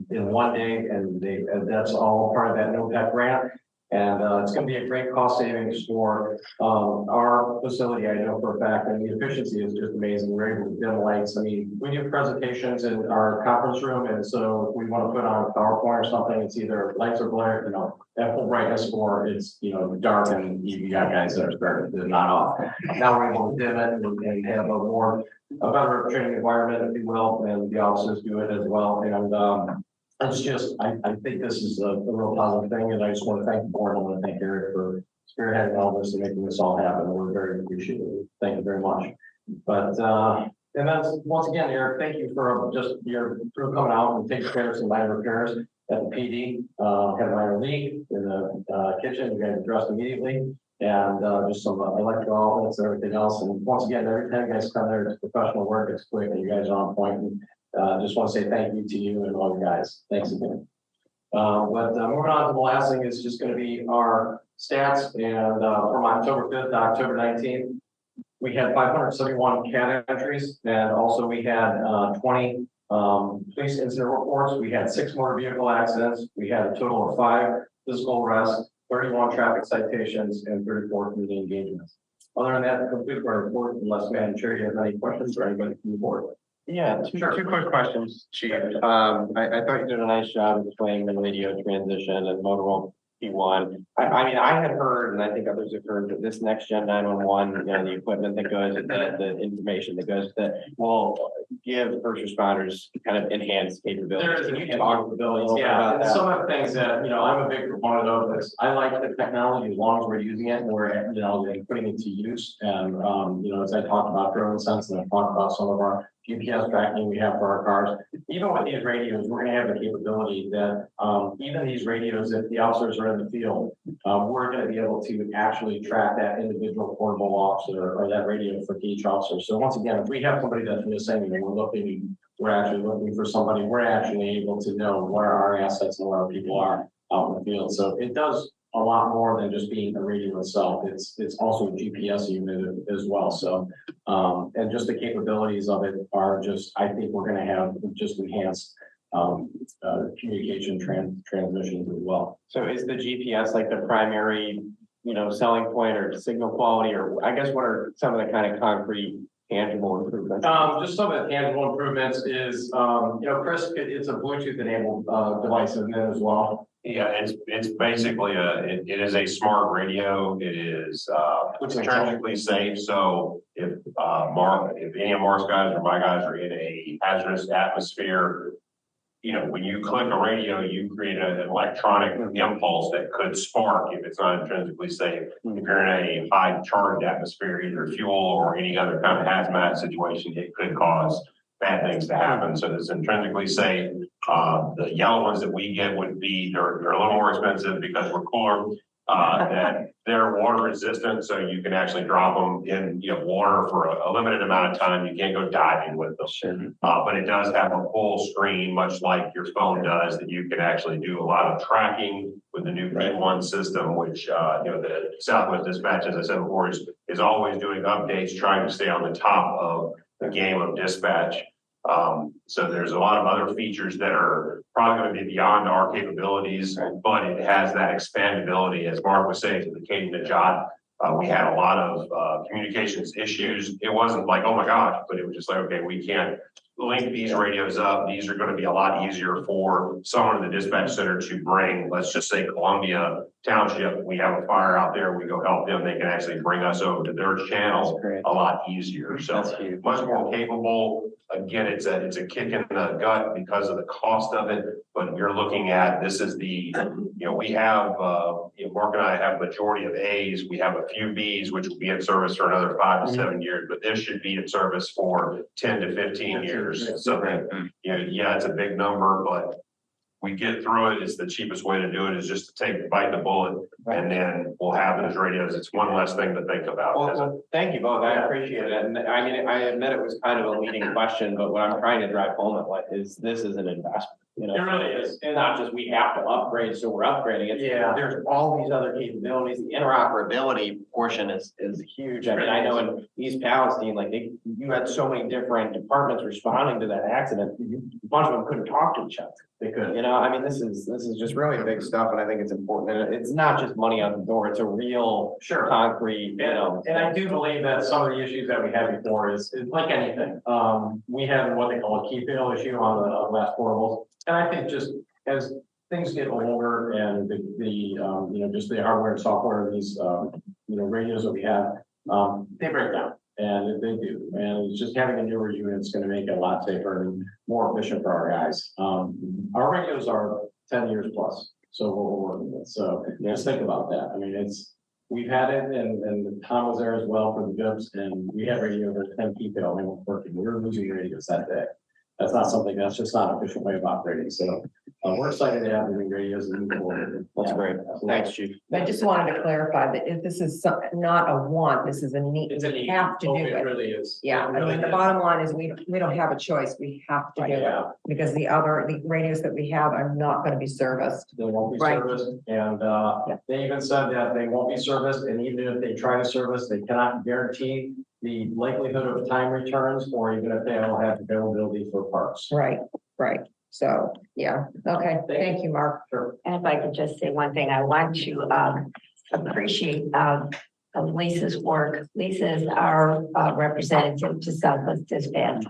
in one day, and that's all part of that NOPEC grant. And it's going to be a great cost savings for our facility. I know for a fact, and the efficiency is just amazing. We're able to dim lights. I mean, we do presentations in our conference room, and so if we want to put on a PowerPoint or something, it's either lights are blared, at full brightness, or it's dark, and you got guys that are starting to not off. Now we're able to dim it and have a better training environment, if you will, and the officers do it as well. And it's just, I think this is a real positive thing, and I just want to thank the board. I want to thank Eric for spearheading all this and making this all happen. We're very appreciative. Thank you very much. But, and then once again, Eric, thank you for just your crew coming out and taking care of some minor repairs at the PD. Had a minor leak in the kitchen. We got it addressed immediately. And just some electrical outlets and everything else. And once again, every time you guys come there, it's professional work. It's quick, and you guys are on point. And, just want to say thank you to you and all you guys. Thanks again. Moving on to the last thing is just going to be our stats. And from October 5th to October 19th, we had 571 CAT entries, and also we had 20 police incident reports. We had 6 motor vehicle accidents. We had a total of 5 physical arrests, 31 traffic citations, and 34 community engagements. Other than that, complete our report, unless Madam Chair, you have any questions or anybody from the board. Yeah, two quick questions, Chief. I thought you did a nice job of explaining the radio transition and Motorola P1. I mean, I had heard, and I think others have heard, that this next gen 911, the equipment that goes, the information that goes, that will give first responders kind of enhanced capabilities. Can you talk about and that? some of the things that, I'm a big proponent of this. I like the technology as long as we're using it and we're, putting it to use. And, as I talked about drone sense, and I talked about some of our GPS tracking we have for our cars. Even with these radios, we're going to have the capability that even these radios, if the officers are in the field, we're going to be able to actually track that individual portable officer or that radio for each officer. So once again, if we have somebody that's missing and we're actually looking for somebody, we're actually able to know where our assets and where our people are out in the field. So it does a lot more than just being the radio itself. It's also a GPS unit as well. So, and just the capabilities of it are just, I think we're going to have just enhanced communication transmissions as well. So is the GPS like the primary, selling point or signal quality, or I guess what are some of the kind of concrete tangible improvements? Just some of the tangible improvements is, Chris, it's a Bluetooth enabled, device in there as well. Yeah, it's basically it is a smart radio. It is, intrinsically safe. So if any of Mark's guys or my guys are in a hazardous atmosphere, when you click a radio, you create an electronic impulse that could spark if it's not intrinsically safe. If you're in a high charged atmosphere, either fuel or any other kind of hazmat situation, it could cause bad things to happen. So it's intrinsically safe. The yellow ones that we get would be, they're a little more expensive because we're cooler. That they're water resistant, so you can actually drop them in water for a limited amount of time. You can't go diving with them. Sure. But it does have a full screen, much like your phone does, that you can actually do a lot of tracking with the new P1 system, which the Southwest Dispatch, as I said before, is always doing updates, trying to stay on the top of the game of dispatch. So there's a lot of other features that are probably going to be beyond our capabilities, but it has that expandability, as Mark was saying, to the Katie Najat. We had a lot of communications issues. It wasn't like, oh my gosh, but it was just like, okay, we can't link these radios up. These are going to be a lot easier for someone in the dispatch center to bring, let's just say Olmsted Township. We have a fire out there. We go help them. They can actually bring us over to their channel a lot easier. So much more capable. Again, it's a kick in the gut because of the cost of it. But you're looking at, this is we have, Mark and I have majority of A's. We have a few B's, which will be in service for another 5 to 7 years, but this should be in service for 10 to 15 years. So, it's a big number, but we get through it. It's the cheapest way to do it is just to bite the bullet, and then we'll have those radios. It's one less thing to think about. Well, thank you both. I appreciate it. And I mean, I admit it was kind of a leading question, but what I'm trying to drive home at is this is an investment. It really is. And not just we have to upgrade, so we're upgrading it. Yeah. There's all these other capabilities. The interoperability portion is huge. I mean, I know in East Palestine, you had so many different departments responding to that accident. A bunch of them couldn't talk to each other. They could. I mean, this is just really big stuff, and I think it's important. And it's not just money on the door; it's a real, concrete. And I do believe that some of the issues that we had before is like anything. We had what they call a key fail issue on the last portables, and I think just as things get older and just the hardware and software of these radios that we have, they break down. And they do, and it's just having a newer unit is going to make it a lot safer and more efficient for our guys. Our radios are 10 years plus, so what we're working with. So just think about that. I mean, we've had it, and Tom was there as well for the VIPs, and we had radios at 10 PPL. They weren't working. We were losing radios that day. That's not something that's just not an efficient way of operating. So we're excited to have the new radios and move forward. That's great. Thanks, Chief. I just wanted to clarify that if this is not a want, this is a need. It's a We need. have to do It it. really is. Yeah, It really the is. bottom line is we don't have a choice. We have to do it Yeah. because the radios that we have are not going to be serviced. They won't be Right. serviced, and they even said that they won't be serviced, and even if they try to service, they cannot guarantee the likelihood of time returns, or even if they don't have availability for parts. Right. So, yeah, okay, thank you, Mark. Sure. And if I could just say one thing, I want to appreciate Lisa's work. Lisa is our representative to Southwest Dispatch,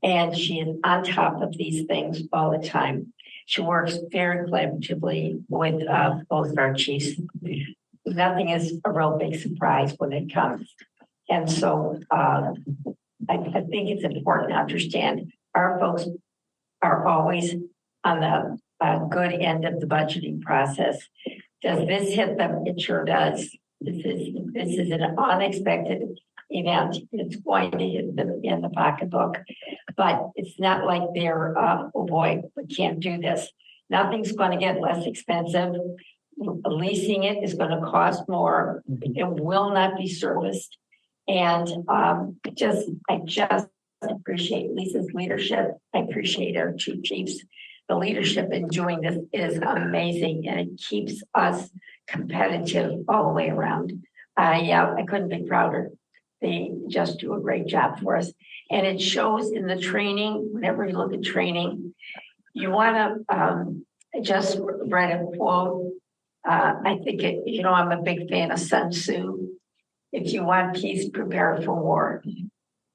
and she is on top of these things all the time. She works very collaboratively with both our chiefs. Nothing is a real big surprise when it comes. And so I think it's important to understand our folks are always on the good end of the budgeting process. Does this hit them? It sure does. This is an unexpected event. It's going to hit them in the pocketbook, but it's not like they're, oh boy, we can't do this. Nothing's going to get less expensive. Leasing it is going to cost more. It will not be serviced. And I just appreciate Lisa's leadership. I appreciate our two chiefs. The leadership in doing this is amazing, and it keeps us competitive all the way around. I couldn't be prouder. They just do a great job for us. And it shows in the training, whenever you look at training, you want to just read a quote. I think I'm a big fan of Sun Tzu. If you want peace, prepare for war.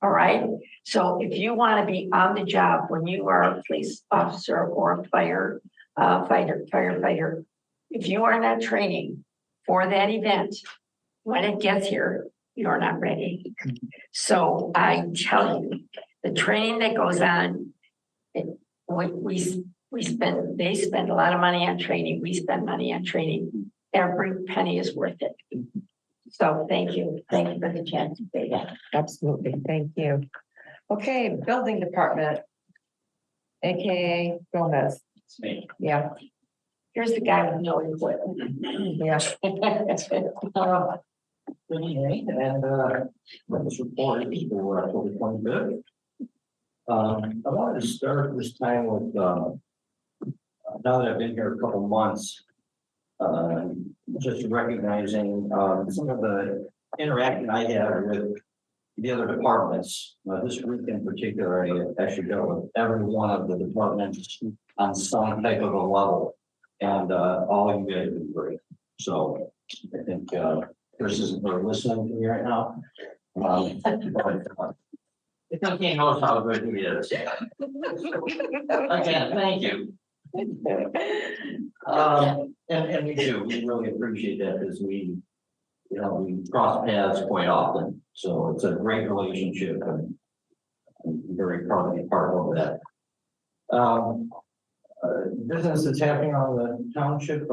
All right, so if you want to be on the job when you are a police officer or a firefighter, if you are not training for that event, when it gets here, you're not ready. So I tell you, the training that goes on, we spend, they spend a lot of money on training, we spend money on training. Every penny is worth it. So thank you for the chance to say that. Absolutely, thank you. Okay, building department. AKA Gomez. It's me. Yeah, Here's the guy with no input. yeah. Good evening, and, this report is for October 25th. I wanted to start this time with, now that I've been here a couple months, just recognizing, some of the interaction I had with the other departments. This week in particular, I actually dealt with every one of the departments on some type of a level, and, all of you guys have been great. So I think, Chris isn't really listening to me right now. I think he knows how good he is. Again, thank you. And we do, we really appreciate that because we cross paths quite often. So it's a great relationship and I'm very proud to be part of that. Business that's happening on the township,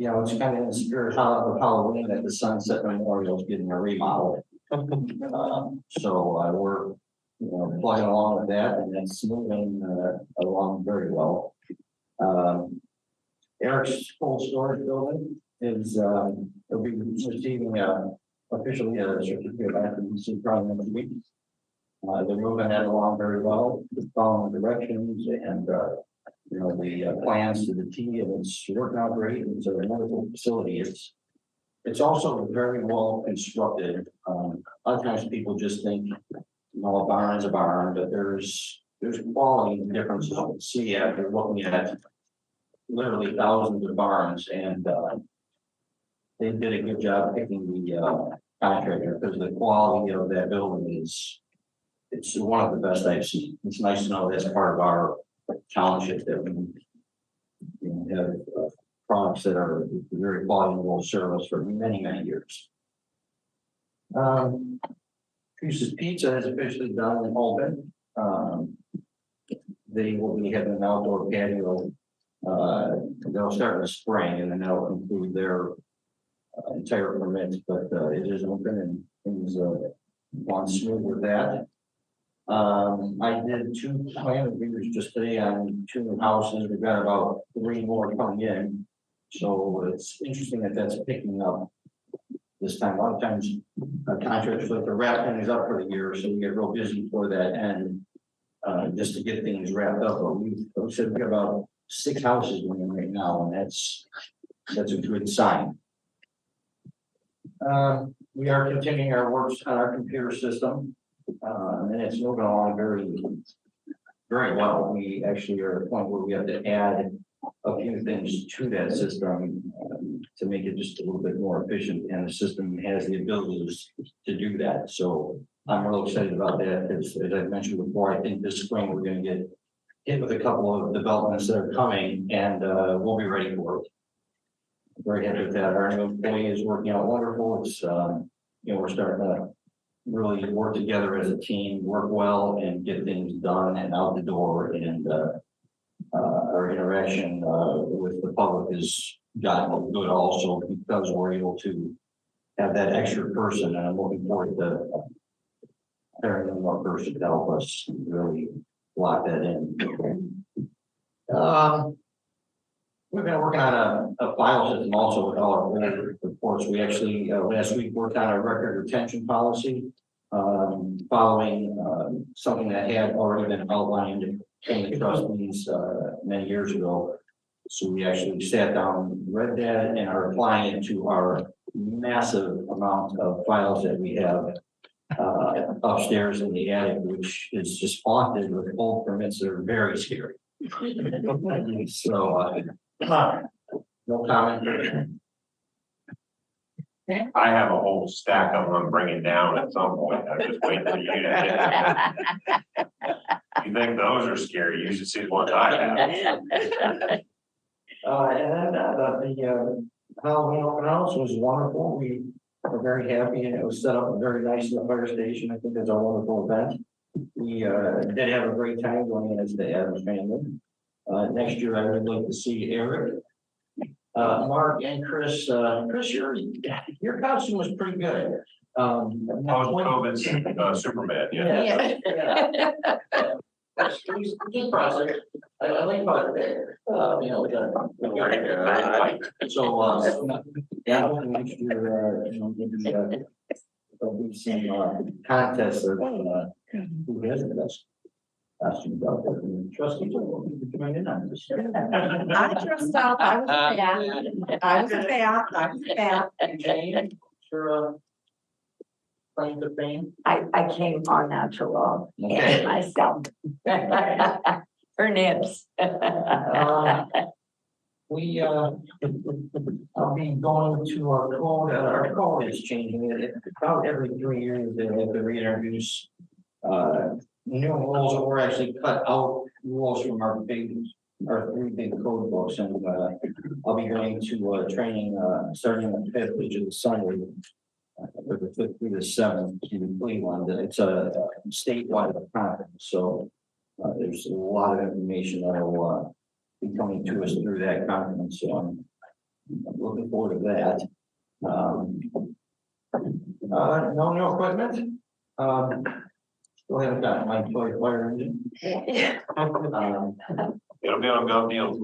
it's kind of in the spirit of Halloween that the Sunset Memorial is getting a remodel. So we're plugging along with that, and it's moving along very well. Eric's cold storage building is will be receiving officially a certificate of occupancy probably next week. They're moving that along very well, following directions and the plans to the T, and it's working out great. It's a wonderful facility. It's also very well constructed. A lot of times people just think, a barn is a barn, but there's quality differences you can see after looking at literally thousands of barns, and they did a good job picking the contractor because the quality of that building it's one of the best I've seen. It's nice to know that's part of our township that we have products that are very quality service for many, many years. Creases Pizza is officially done and open. They will be having an outdoor patio. They'll start in the spring and then they'll conclude their entire permit, but it is open and things gone smooth with that. I did 2 plan reviews just today on 2 new houses. We've got about 3 more coming in. So it's interesting that that's picking up this time. A lot of times contractors like to wrap things up for the year, so we get real busy for that end just to get things wrapped up. But we said we got about 6 houses going in right now, and that's a good sign. We are continuing our works on our computer system, and it's moving along very, very well. We actually are at a point where we have to add a few things to that system to make it just a little bit more efficient, and the system has the abilities to do that. So I'm really excited about that. As I mentioned before, I think this spring we're going to get hit with a couple of developments that are coming, and we'll be ready for it. Very happy with that. Our new employee is working out wonderful. It's we're starting to really work together as a team, work well, and get things done and out the door. And our interaction with the public has gotten good also because we're able to have that extra person, and I'm looking forward to hiring one more person to help us really lock that in. We've been working on a file system also with all our old reports. We actually last week worked on a record retention policy following something that had already been outlined in the trustees many years ago. So we actually sat down, read that, and are applying it to our massive amount of files that we have upstairs in the attic, which is just haunted with old permits that are very scary. So no comment. I have a whole stack of them I'm bringing down at some point. I'm just waiting for you to. If you think those are scary, you should see the ones I have. And then, the Halloween open house was wonderful. We were very happy and it was set up very nice in the fire station. I think it's a wonderful event. We, did have a great time going in as the Adams family. Next year I would like to see Eric, Mark and Chris. Chris, your costume was pretty good. COVID's Superman, yeah. Yeah. That's just process. I like how it's there. You know, so, yeah, next year, there'll be some contests of who has the best costumes out there. And trustees are welcome to join in on this. I dressed up, I was a bat. Jane, for claim to fame. I came on natural and myself. Her nibs. I'll be going to our code is changing it. About every 3 years, they have to reintroduce new rules, or actually cut out rules from our 3 big code books. And I'll be going to training starting on the 5th, which is Sunday, the 5th through the 7th in Cleveland. It's a statewide conference, so there's a lot of information that will be coming to us through that conference. So I'm looking forward to that. No new equipment. Still haven't gotten my toy fire engine. It'll be on gov deals.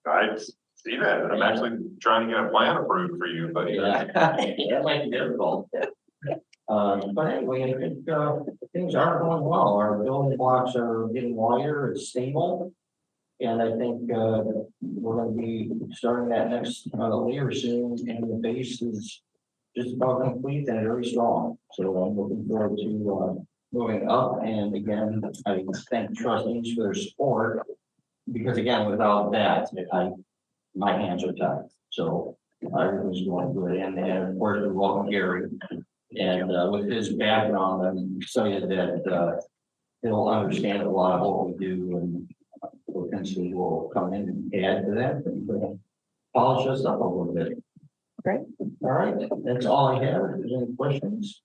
I see that. I'm actually trying to get a plan approved for you, but. That might be difficult. But anyway, I think things are going well. Our building blocks are getting wider, it's stable. And I think we're going to be starting that next layer soon, and the base is just about complete and very strong. So I'm looking forward to moving up. And again, I thank trustees for their support, because again, without that, my hands are tied. So everything's going good. And of course, we welcome Gary. And with his background, I'm excited that he'll understand a lot of what we do, and potentially will come in and add to that and polish us up a little bit. Great. All right, that's all I have. If there's any questions?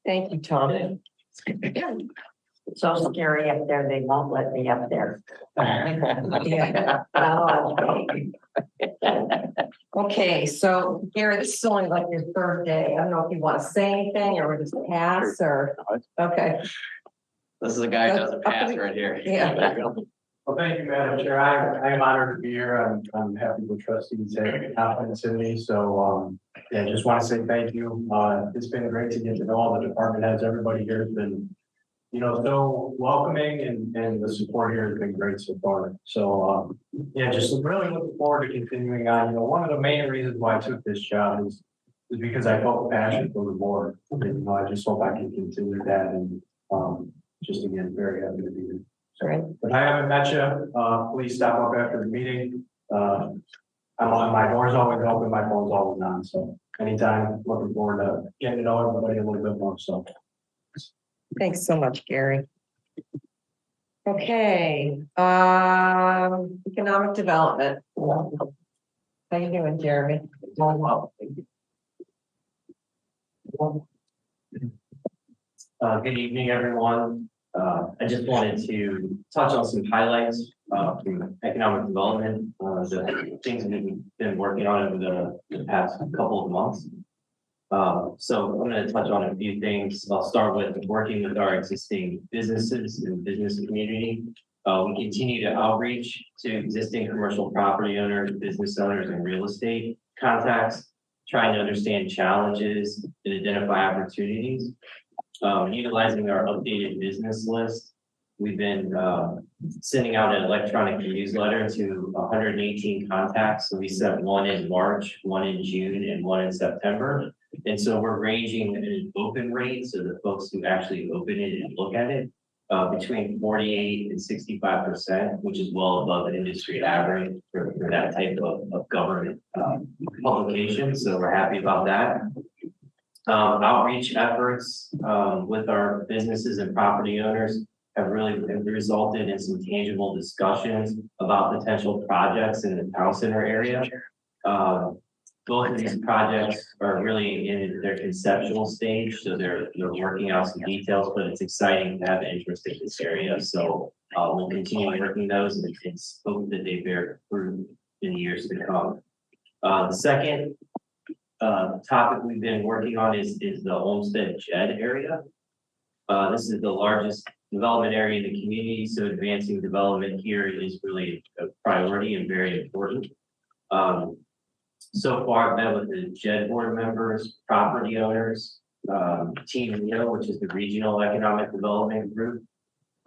Thank you, Tom. It's so scary up there, they won't let me up there. Okay, so Gary, this is only like your 3rd day. I don't know if you want to say anything or just pass or, okay. This is a guy who doesn't pass right here. Yeah. Well, thank you, Madam Chair. I am honored to be here. I'm happy the trustees have confidence in me. So, yeah, just want to say thank you. It's been great to get to know all the department heads. Everybody here has been, so welcoming, and the support here has been great so far. So, yeah, just really looking forward to continuing on. One of the main reasons why I took this job is because I felt passion for the board. And, I just hope I can continue that, and just again, very happy to be here. Great. If I haven't met you, please stop up after the meeting. My door's always open, my phone's always on, so anytime, looking forward to getting to know everybody a little bit more, so. Thanks so much, Gary. Okay, economic development. How you doing, Jeremy? Doing well. Good evening, everyone. I just wanted to touch on some highlights from economic development, the things that we've been working on over the past couple of months. So I'm going to touch on a few things. I'll start with working with our existing businesses and business community. We continue to outreach to existing commercial property owners, business owners, and real estate contacts, trying to understand challenges and identify opportunities. Utilizing our updated business list, we've been sending out an electronic newsletter to 118 contacts. So we sent one in March, one in June, and one in September. And so we're ranging an open rate, so the folks who actually open it and look at it between 48% and 65%, which is well above the industry average for that type of government publication. So we're happy about that. Outreach efforts with our businesses and property owners have really resulted in some tangible discussions about potential projects in the town center area. Both of these projects are really in their conceptual stage, so they're working out some details, but it's exciting to have interest in this area. So we'll continue working those, and it's hope that they bear fruit in the years to come. The second topic we've been working on is the Olmsted JED area. This is the largest development area in the community, so advancing development here is really a priority and very important. So far, I've met with the JED board members, property owners, Team NEO, which is the Regional Economic Development Group,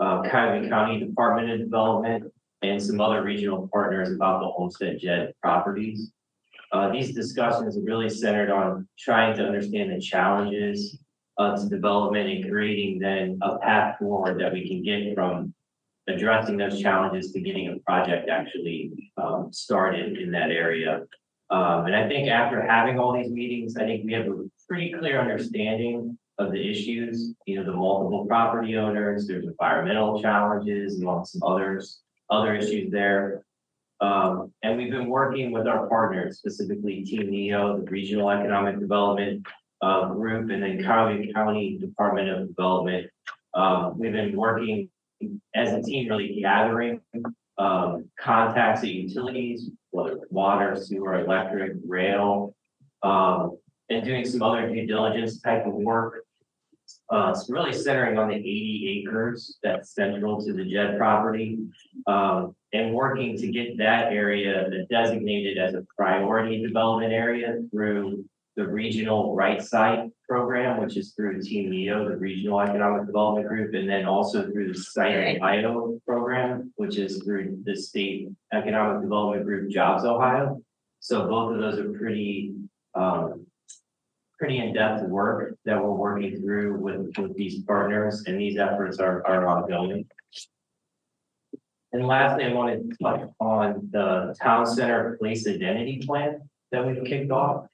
Cuyahoga County Department of Development, and some other regional partners about the Olmsted JED properties. These discussions are really centered on trying to understand the challenges to development and creating then a path forward that we can get from addressing those challenges to getting a project actually started in that area. And I think after having all these meetings, I think we have a pretty clear understanding of the issues, the multiple property owners, there's environmental challenges, among some other issues there. And we've been working with our partners, specifically Team NEO, the Regional Economic Development Group, and then Cuyahoga County Department of Development. We've been working as a team, really gathering contacts at utilities, whether it's water, sewer, electric, rail, and doing some other due diligence type of work. It's really centering on the 80 acres that's central to the JED property, and working to get that area designated as a priority development area through the Regional Right Site program, which is through Team NEO, the Regional Economic Development Group, and then also through the Site Ohio program, which is through the State Economic Development Group Jobs Ohio. So both of those are pretty in-depth work that we're working through with these partners, and these efforts are ongoing. And lastly, I wanted to touch on the Town Center Place Identity Plan that we've kicked off.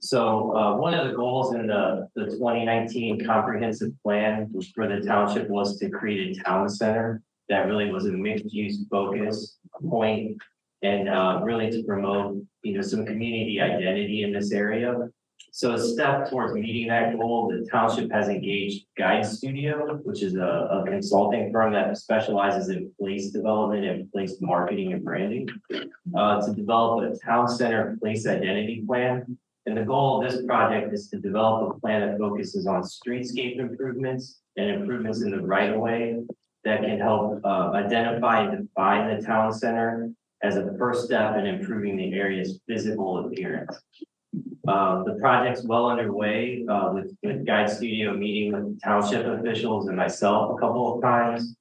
So one of the goals in the 2019 comprehensive plan for the township was to create a town center that really was a mixed use focus point, and really to promote some community identity in this area. So a step towards meeting that goal, the township has engaged Guide Studio, which is a consulting firm that specializes in place development and place marketing and branding, to develop a town center place identity plan. And the goal of this project is to develop a plan that focuses on streetscape improvements and improvements in the right of way that can help identify and define the town center as a first step in improving the area's physical appearance. The project's well underway with Guide Studio meeting with township officials and myself a couple of times.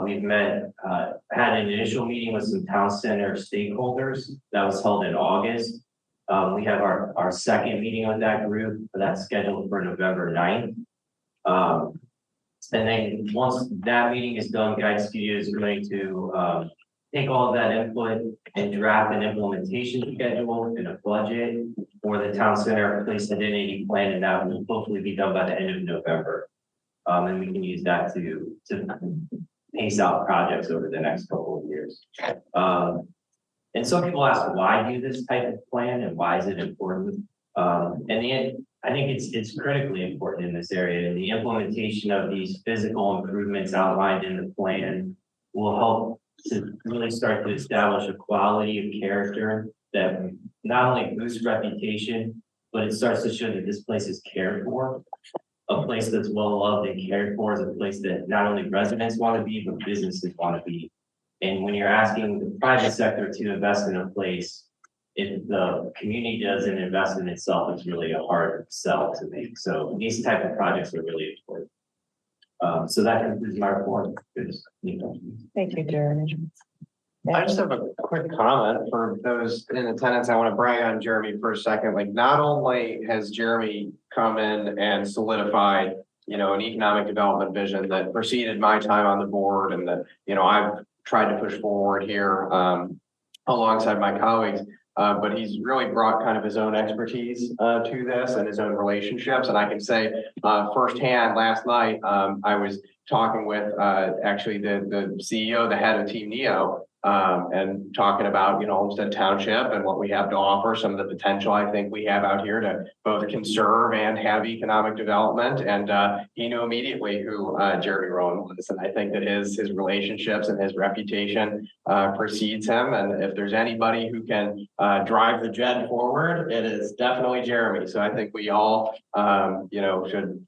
We've had an initial meeting with some town center stakeholders that was held in August. We have our second meeting with that group that's scheduled for November 9th. And then once that meeting is done, Guide Studio is going to take all of that input and draft an implementation schedule and a budget for the town center place identity plan, and that will hopefully be done by the end of November. And we can use that to pace out projects over the next couple of years. And some people ask, why do this type of plan and why is it important? And I think it's critically important in this area. And the implementation of these physical improvements outlined in the plan will help to really start to establish a quality of character that not only boosts reputation, but it starts to show that this place is cared for. A place that's well loved and cared for is a place that not only residents want to be, but businesses want to be. And when you're asking the private sector to invest in a place, if the community doesn't invest in itself, it's really a hard sell to make. So these type of projects are really important. So that concludes my report. Thank you, Jeremy. I just have a quick comment for those in attendance. I want to brag on Jeremy for a second. Like, not only has Jeremy come in and solidified, an economic development vision that preceded my time on the board and that, I've tried to push forward here, alongside my colleagues. But he's really brought kind of his own expertise to this and his own relationships. And I can say firsthand, last night, I was talking with actually the CEO, the head of Team Neo, and talking about, Olmsted Township and what we have to offer, some of the potential I think we have out here to both conserve and have economic development. And he knew immediately who Jeremy Rowan was. And I think that his relationships and his reputation precedes him. And if there's anybody who can drive the jet forward, it is definitely Jeremy. So I think we all, should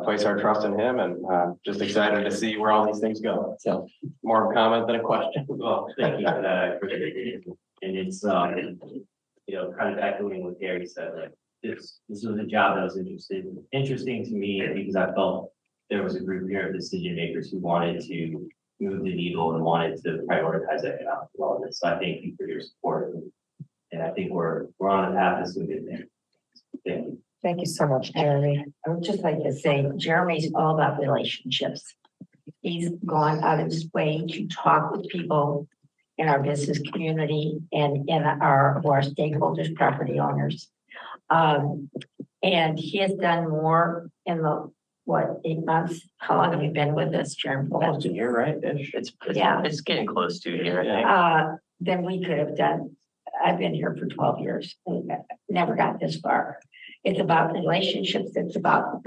place our trust in him, and just excited to see where all these things go. So more of a comment than a question. Well, thank you for that. I appreciate it. And it's, kind of echoing what Gary said, like this was a job that was interesting to me because I felt there was a group here of decision makers who wanted to move the needle and wanted to prioritize economic development. So I thank you for your support. And I think we're on a path that's going to get there. Thank you. Thank you so much, Jeremy. I would just like to say, Jeremy's all about relationships. He's gone out of his way to talk with people in our business community and in our stakeholders, property owners. And he has done more in the, 8 months? How long have you been with us, Jeremy? Almost a year, right? It's getting close to a year, I think. Then we could have done. I've been here for 12 years and never got this far. It's about relationships. It's about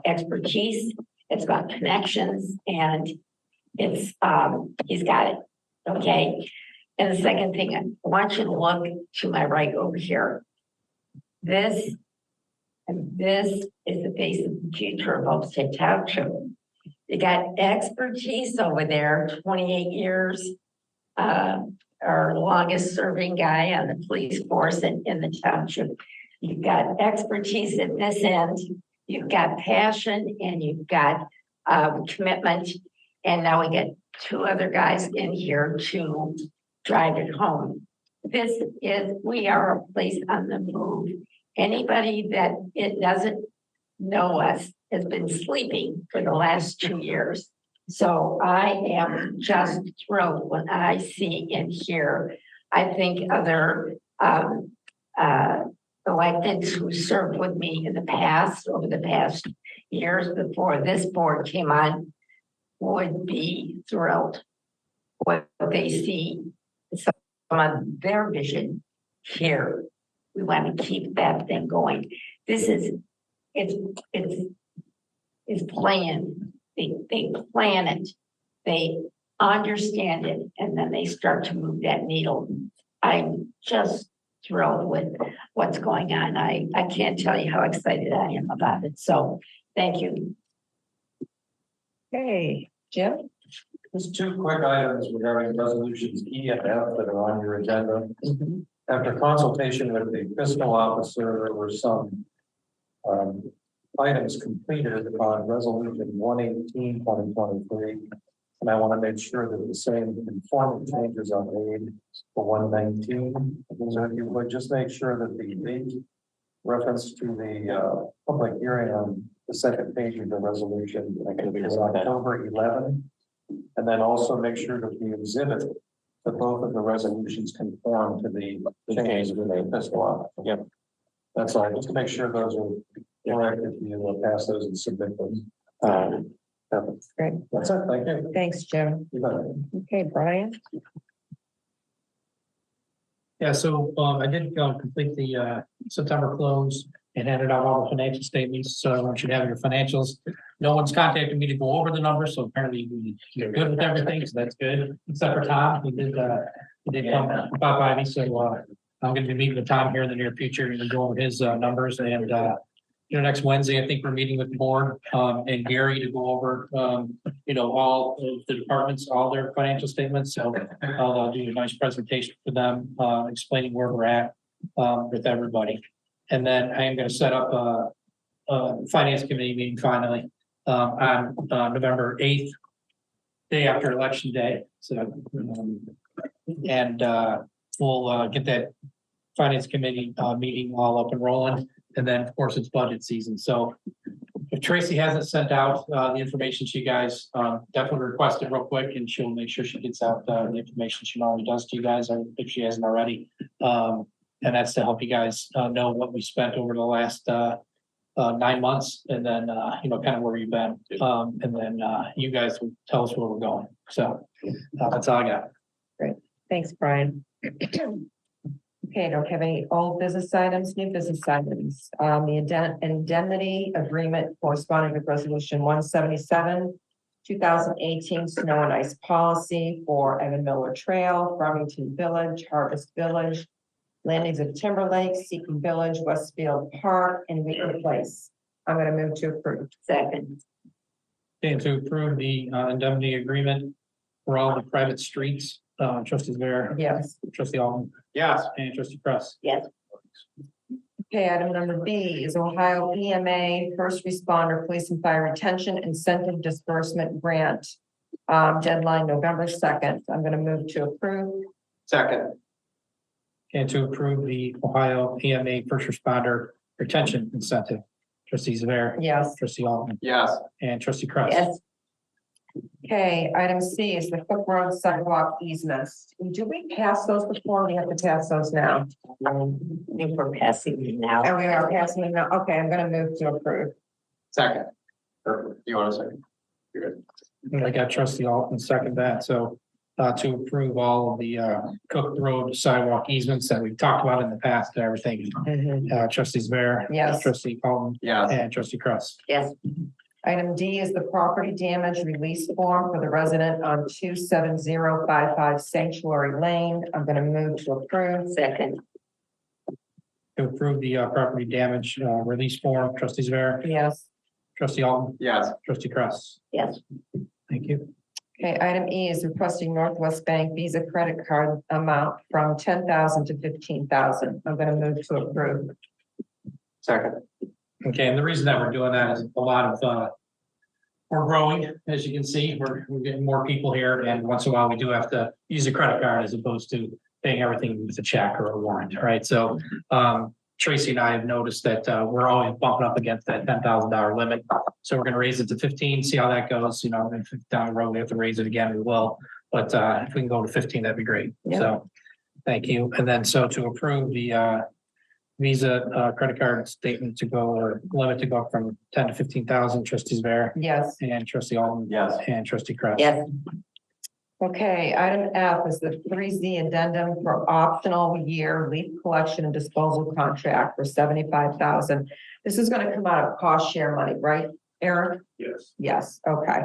expertise. It's about connections, and it's he's got it. Okay. And the second thing, I want you to look to my right over here. This is the face of the future of Olmsted Township. You got expertise over there, 28 years. Our longest serving guy on the police force in the township. You've got expertise at this end, you've got passion, and you've got commitment. And now we get two other guys in here to drive it home. We are a place on the move. Anybody that it doesn't know us has been sleeping for the last 2 years. So I am just thrilled when I see and hear. I think other electeds who served with me in the past, over the past years before this board came on, would be thrilled what they see, some of their vision here. We want to keep that thing going. It's planned. They plan it, they understand it, and then they start to move that needle. I'm just thrilled with what's going on. I can't tell you how excited I am about it. So thank you. Hey, Jim? Just two quick items regarding resolutions E and F that are on your agenda. After consultation with the fiscal officer, there were some items completed on resolution 118/2023. And I want to make sure that the same conforming changes are made for 119. So if you would just make sure that the date reference to the public hearing on the second page of the resolution is October 11. And then also make sure that the exhibit to both of the resolutions conform to the changes in the fiscal office. Yep. That's all right, just to make sure those are correct if you will pass those and submit those. Great. That's it, thank you. Thanks, Jim. You got it. Okay, Brian? Yeah, so I did complete the September close and handed out all the financial statements. So I want you to have your financials. No one's contacted me to go over the numbers, so apparently you're good with everything, so that's good. Except for Tom, he did come by me, so I'm going to be meeting with Tom here in the near future and go over his numbers. And next Wednesday, I think we're meeting with the board and Gary to go over all of the departments, all their financial statements. So I'll do a nice presentation for them, explaining where we're at with everybody. And then I am going to set up a finance committee meeting finally on November 8th, day after election day. So, and we'll get that finance committee meeting all up and rolling. And then, of course, it's budget season. So if If Tracy hasn't sent out the information to you guys, definitely request it real quick and she'll make sure she gets out the information she normally does to you guys, or if she hasn't already. And that's to help you guys know what we spent over the last 9 months, and then kind of where you've been. And then you guys will tell us where we're going. So that's all I got. Thanks, Brian. Okay, don't have any old business items, new business items. The indemnity agreement corresponding with resolution 177, 2018 snow and ice policy for Evan Miller Trail, Farmington Village, Harvest Village, landings of Timberlake, Seeking Village, Westfield Park, and Wheaton Place. I'm going to move to approve. Second, And to approve the indemnity agreement for all the private streets, trustees Bear, Yes. trustee Alton, Yes. and trustee Press. yes, Okay, item number B is Ohio EMA First Responder Police and Fire Retention Incentive Disbursement Grant. Deadline November 2nd. I'm going to move to approve. Second. And to approve the Ohio EMA First Responder Retention Incentive, trustees Bear, Yes. trustee Alton, Yes. and trustee Press. yes, Okay, item C is the Cook Road sidewalk easements. Do we pass those before? We have to pass those now. I think we're passing it now. And we are passing them now. Okay, I'm going to move to approve. Second. Or you want a second? You're good. And I got trustee Alton second that, so to approve all of the Cook Road sidewalk easements that we've talked about in the past and everything. Trustees Bear. Yes. Trustee Alton. Yes. And trustee Cross. Yes, Item D is the property damage release form for the resident on 27055 Sanctuary Lane. I'm going to move to approve. second, To approve the property damage release form, trustees Bear, Yes. trustee Alton, Yes. trustee Cross. yes, Thank you. Okay, item E is requesting Northwest Bank Visa credit card amount from 10,000 to 15,000. I'm going to move to approve. Second. Okay, and the reason that we're doing that is a lot of we're growing, as you can see, we're getting more people here, and once in a while we do have to use a credit card as opposed to paying everything with a check or a warrant, right? So Tracy and I have noticed that we're always bumping up against that $10,000 limit. So we're going to raise it to 15, see how that goes. You know, if down the road we have to raise it again, we will. But if we can go to 15, that'd be great. Yeah. So thank you. And then so to approve the Visa credit card statement to go, or limit to go from 10 to 15,000, trustees Bear Yes. and trustee Alton. Yes. And trustee Kress. yes, Okay, item F is the 3Z addendum for optional year leaf collection and disposal contract for 75,000. This is going to come out of cost share money, right, Eric? Yes. Yes, okay.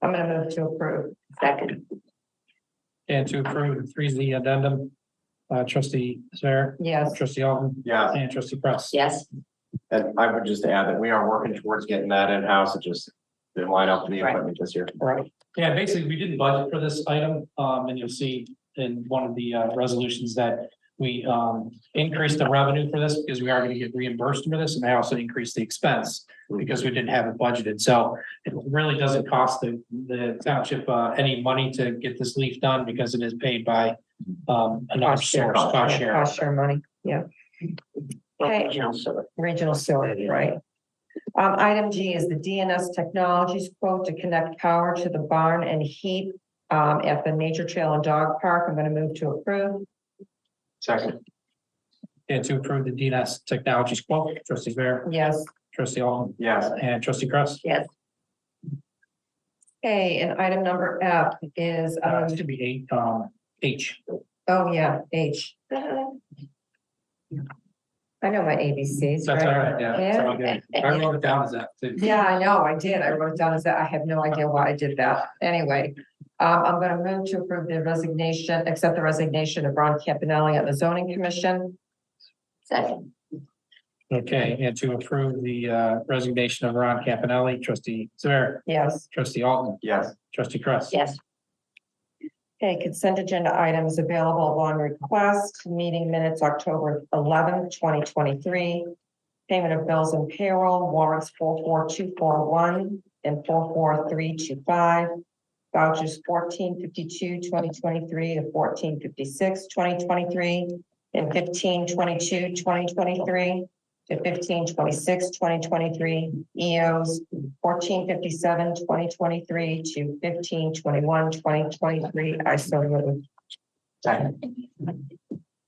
I'm going to move to approve. second, And to approve the 3Z addendum, trustee Bear, Yes. trustee Alton, Yes. and trustee Kress. yes, And I would just add that we are working towards getting that in-house. It just didn't line up for the equipment this year. Right. Yeah, basically, we didn't budget for this item, and you'll see in one of the resolutions that we increased the revenue for this because we are going to get reimbursed for this, and I also increased the expense because we didn't have it budgeted. So it really doesn't cost the township any money to get this leaf done because it is paid by another source, cost share. Cost share money, yeah. Okay. regional sewer, Regional sewer, right? Item G is the DNS Technologies quote to connect power to the barn and heat at the Nature Trail and Dog Park. I'm going to move to approve. Second. And to approve the DNS Technologies quote, trustees Bear, Yes. trustee Alton, Yes. and trustee Kress. yes, Okay, and item number F is, It should be H. oh yeah, H. I know my ABCs, That's all right? right, yeah. it's all good. I wrote it down as that too. Yeah, I know, I did. I wrote it down as that. I have no idea why I did that. Anyway, I'm going to move to approve the resignation, accept the resignation of Ron Campanelli on the zoning commission. second, Okay, and to approve the resignation of Ron Campanelli, trustee Bear, Yes. trustee Alton, Yes. trustee Kress. yes, Okay, consent agenda items available upon request, meeting minutes, October 11th, 2023. Payment of bills and payroll, warrants 44241 and 44325. Vouchers 1452, 2023 to 1456, 2023, and 1522, 2023. to 1526, 2023, EOs 1457, 2023 to 1521, 2023. I so move.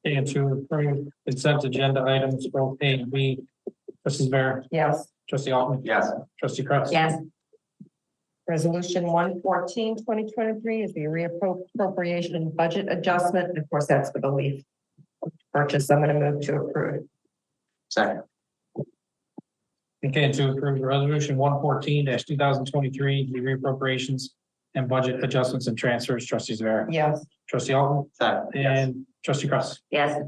And to approve consent agenda items, both A and B. Trustee Bear, Yes. trustee Alton, Yes. trustee Kretz. Yes, Resolution 114, 2023 is the reappropriation budget adjustment. Of course, that's for the leaf purchase. I'm going to move to approve. Second. Okay, and to approve resolution 114-2023, the reappropriations and budget adjustments and transfers, trustees Bear, Yes. trustee Alton, Second. and trustee Kretz. yes,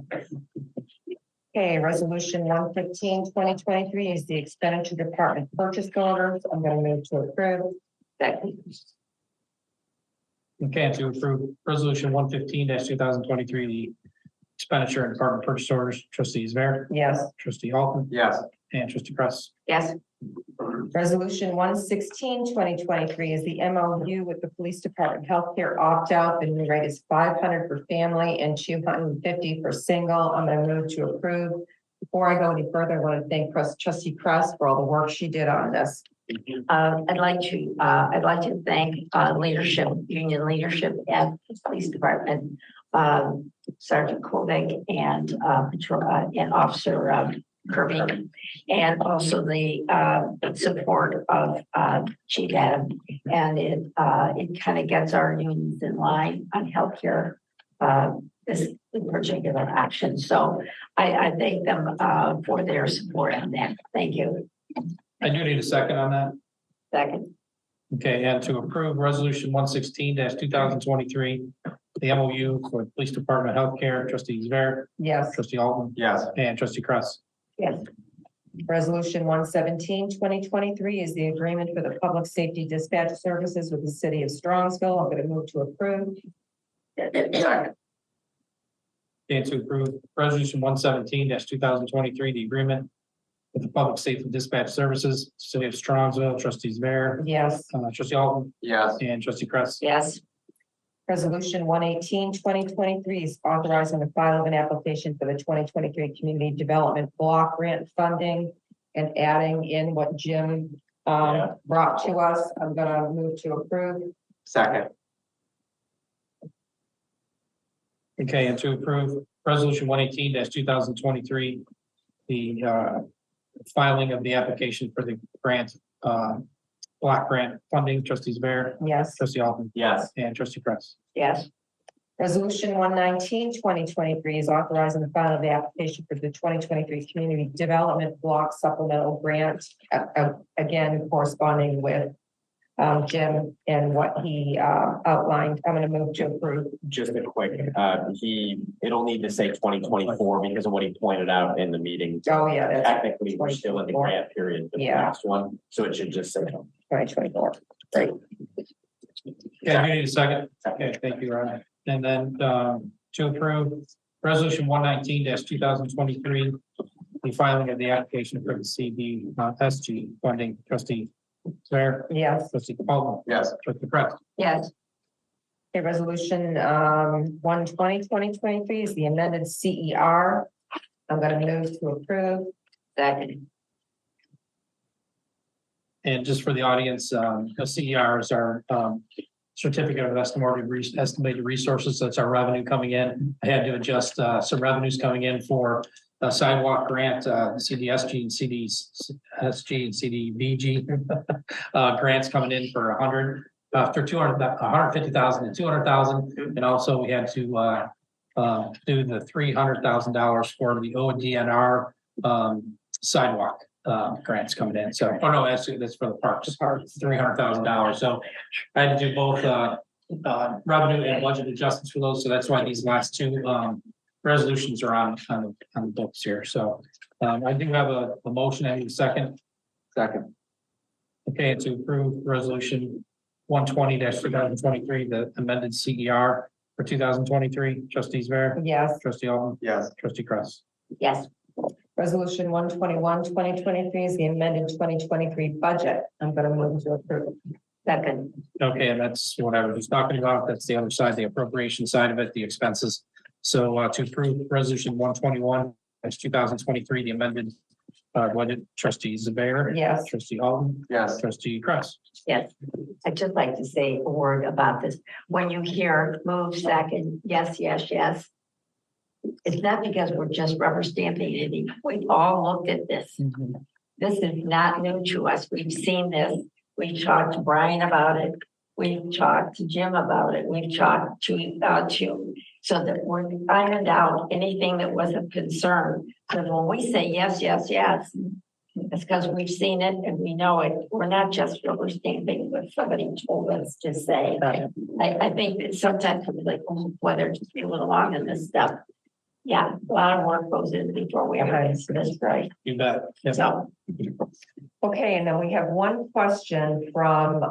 Okay, resolution 115, 2023 is the expenditure department purchase orders. I'm going to move to approve. second, Okay, and to approve resolution 115-2023, the expenditure and department purchase orders, trustees Bear, Yes. trustee Alton, Yes. and trustee Kretz. yes, Resolution 116, 2023 is the MOU with the police department healthcare opt-out. The new rate is 500 for family and 250 for single. I'm going to move to approve. Before I go any further, I want to thank trustee Kress for all the work she did on this. I'd like to thank, union leadership at the police department. Sergeant Kovic and, and Officer, Kirby, and also the support of Chief Adam, and it kind of gets our unions in line on healthcare. This particular action, so I thank them for their support on that. Thank you. I do need a second on that. Second, Okay, and to approve resolution 116-2023, the MOU for the police department healthcare, trustees Bear, Yes. trustee Alton, Yes. and trustee Kretz. yes, Resolution 117, 2023 is the agreement for the public safety dispatch services with the city of Strongsville. I'm going to move to approve. And to approve resolution 117-2023, the agreement with the public safety dispatch services, city of Strongsville, trustees Bear, Yes. trustee Alton, Yes. and trustee Kretz. yes, Resolution 118, 2023 is authorizing the file of an application for the 2023 Community Development Block Grant Funding and adding in what Jim brought to us. I'm going to move to approve. Second. Okay, and to approve resolution 118-2023, the filing of the application for the grant, block grant funding, trustees Bear, Yes. trustee Alton, Yes. and trustee Kretz. yes, Resolution 119, 2023 is authorizing the file of the application for the 2023 Community Development Block Supplemental Grant. Again, corresponding with Jim and what he outlined. I'm going to move to approve. Just a quick, it'll need to say 2024 because of what he pointed out in the meeting. Oh, yeah, that's Technically, we're still in the grant period for the Yeah. next one, so it should just say. 2024. Great. Okay, you need a second. Okay, thank you, Ryan. And then to approve resolution 119-2023, the filing of the application for the CDSG funding, trustee Bear, Yes. trustee Alton, Yes. trustee Kretz. yes, Okay, resolution 120, 2023 is the amended CER. I'm going to move to approve. second, And just for the audience, the CERs are certificate of estimated resources. That's our revenue coming in. I had to adjust some revenues coming in for a sidewalk grant, CDSG and CDSG and CDBG grants coming in for 150,000 and 200,000. And also we had to do the $300,000 for the ODNR sidewalk grants coming in. So, oh no, that's for the parks, $300,000. So I had to do both revenue and budget adjustments for those. So that's why these last two resolutions are on the books here. So I do have a motion. I need a second. Second. Okay, to approve resolution 120-2023, the amended CER for 2023. Trustees Bear, Yes. trustee Alton, Yes. trustee Kress. yes, Resolution 121, 2023 is the amended 2023 budget. I'm going to move to approve. second, Okay, and that's what I was just talking about. That's the other side, the appropriation side of it, the expenses. So to approve resolution 121, that's 2023, the amended what did trustee Zubair? Yes. Trustee Alden? Yes. Trustee Kress? Yes, I'd just like to say a word about this. When you hear move second, yes, yes, yes. It's not because we're just rubber stamping it. We've all looked at this. This is not new to us. We've seen this. We've talked to Brian about it. We've talked to Jim about it. We've talked to so that we're ironed out anything that was a concern. So when we say yes, yes, yes, it's because we've seen it and we know it. We're not just rubber stamping what somebody told us to say. I think that sometimes it's like, whether just be a little long in this stuff. Yeah, a lot of work goes in before we ever get to this, right? You bet. Yep. So, Okay, and then we have one question from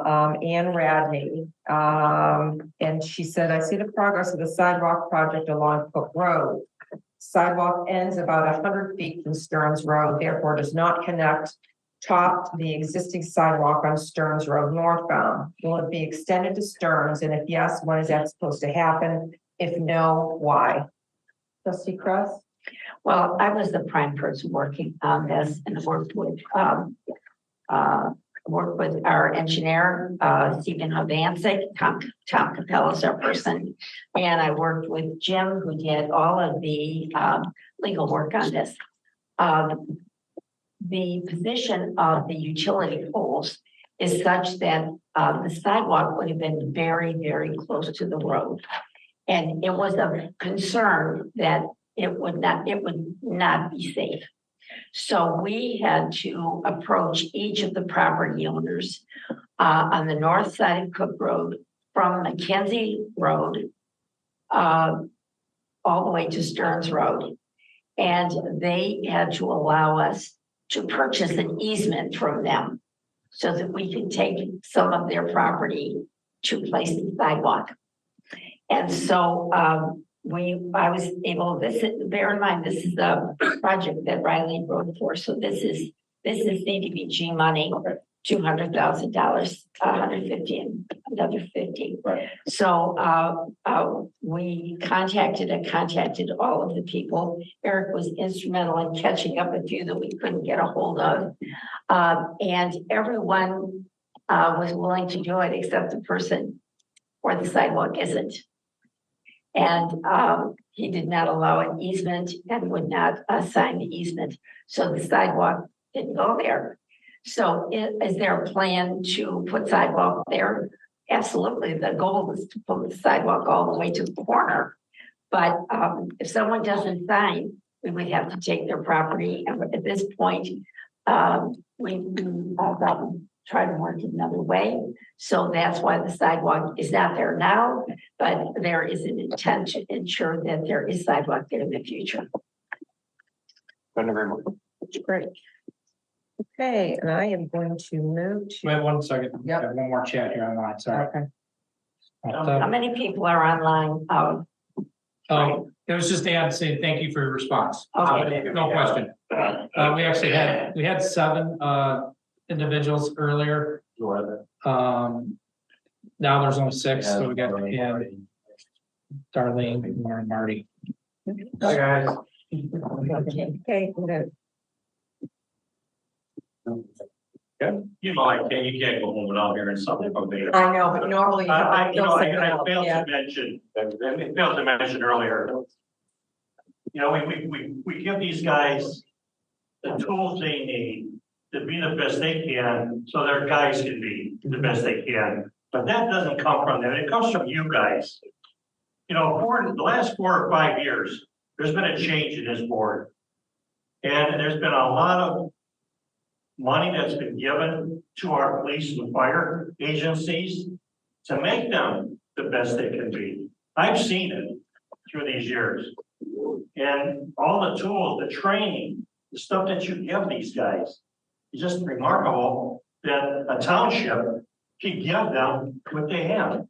Ann Radney. And she said, I see the progress of the sidewalk project along Cook Road. Sidewalk ends about 100 feet from Stearns Road, therefore does not connect top to the existing sidewalk on Stearns Road northbound. Will it be extended to Stearns? And if yes, when is that supposed to happen? If no, why? Trustee Kress? well, I was the prime person working on this and worked with our engineer, Stephen Hovansik, Tom Capella is our person. And I worked with Jim, who did all of the legal work on this. The position of the utility poles is such that the sidewalk would have been very, very close to the road. And it was a concern that it would not be safe. So we had to approach each of the property owners on the north side of Cook Road from Mackenzie Road all the way to Stearns Road. And they had to allow us to purchase an easement from them so that we could take some of their property to place the sidewalk. And so I was able, bear in mind, this is the project that Riley wrote for. So this is CDBG money, $200,000, 150 and another 50. Right. So we contacted all of the people. Eric was instrumental in catching up a few that we couldn't get a hold of. And everyone was willing to do it except the person where the sidewalk isn't. And he did not allow an easement and would not sign the easement. So the sidewalk didn't go there. So is there a plan to put sidewalk there? Absolutely. The goal is to put the sidewalk all the way to the corner. But if someone doesn't sign, we would have to take their property. And at this point, we try to work it another way. So that's why the sidewalk is not there now, but there is an intent to ensure that there is sidewalk there in the future. Couldn't agree more. Great. Okay, and I am going to move to. Wait 1 second. Yep. I have one more chat here online, sorry. Okay. How many people are online? Oh, it was just Ann saying thank you for your response. Okay. No question. We actually had 7 individuals earlier. Now there's only 6, so we got Ann, Darlene, Lauren, Marty. Hi, guys. Okay, good. You know, you can't go home without hearing something from me. I know, but normally. I failed Yeah. to mention, I failed to mention earlier. You know, we give these guys the tools they need to be the best they can, so their guys can be the best they can. But that doesn't come from them, it comes from you guys. You know, for the last 4 or 5 years, there's been a change in this board. And there's been a lot of money that's been given to our police and fire agencies to make them the best they can be. I've seen it through these years. And all the tools, the training, the stuff that you give these guys, it's just remarkable that a township can give them what they have.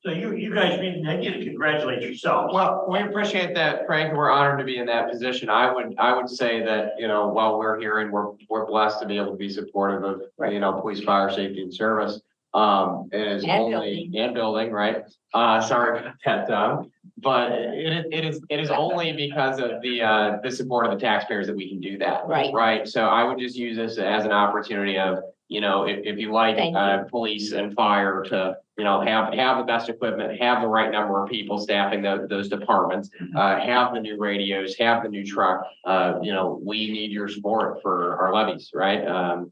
So you guys need to congratulate yourselves. Well, we appreciate that, Frank. We're honored to be in that position. I would say that, you know, while we're here and we're blessed to be able to be supportive of, you know, police, fire, safety and service. It is And only, and building, right? Sorry about that, but it is only because of the support of the taxpayers that we can do that. Right. Right, so I would just use this as an opportunity of, if you like, Thank you. police and fire to, have the best equipment, have the right number of people staffing those departments, have the new radios, have the new truck, we need your support for our levies, right?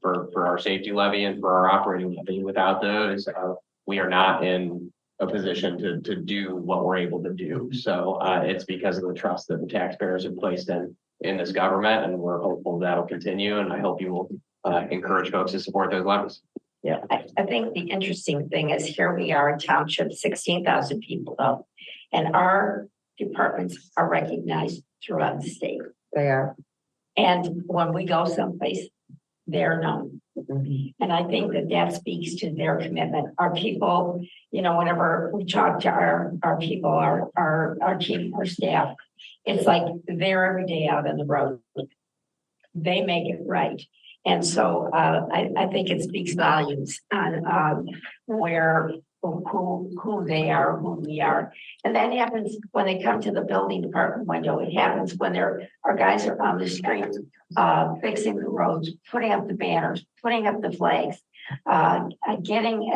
For our safety levy and for our operating levy. Without those, we are not in a position to do what we're able to do. So, it's because of the trust that the taxpayers have placed in this government, and we're hopeful that'll continue, and I hope you will encourage folks to support those levies. Yeah, I think the interesting thing is here we are in township, 16,000 people though, and our departments are recognized throughout the state. They are. And when we go someplace, they're known. And I think that speaks to their commitment. Our people, whenever we talk to our people, our team, our staff, it's like they're every day out on the road. They make it right. And so I think it speaks volumes on who they are, who we are. And that happens when they come to the building department window. It happens when our guys are on the street, fixing the roads, putting up the banners, putting up the flags, getting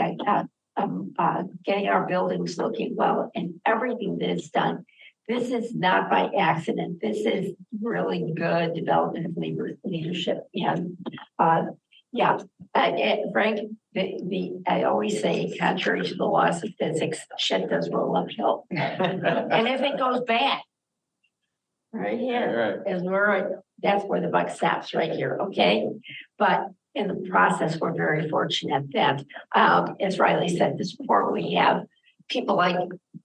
our buildings looking well, and everything that is done. This is not by accident. This is really good development of leadership. And Frank, I always say, contrary to the laws of physics, shit does roll uphill. And if it goes bad, right here is that's where the buck stops, right here. Okay, but in the process, we're very fortunate that, as Riley said this before, we have people like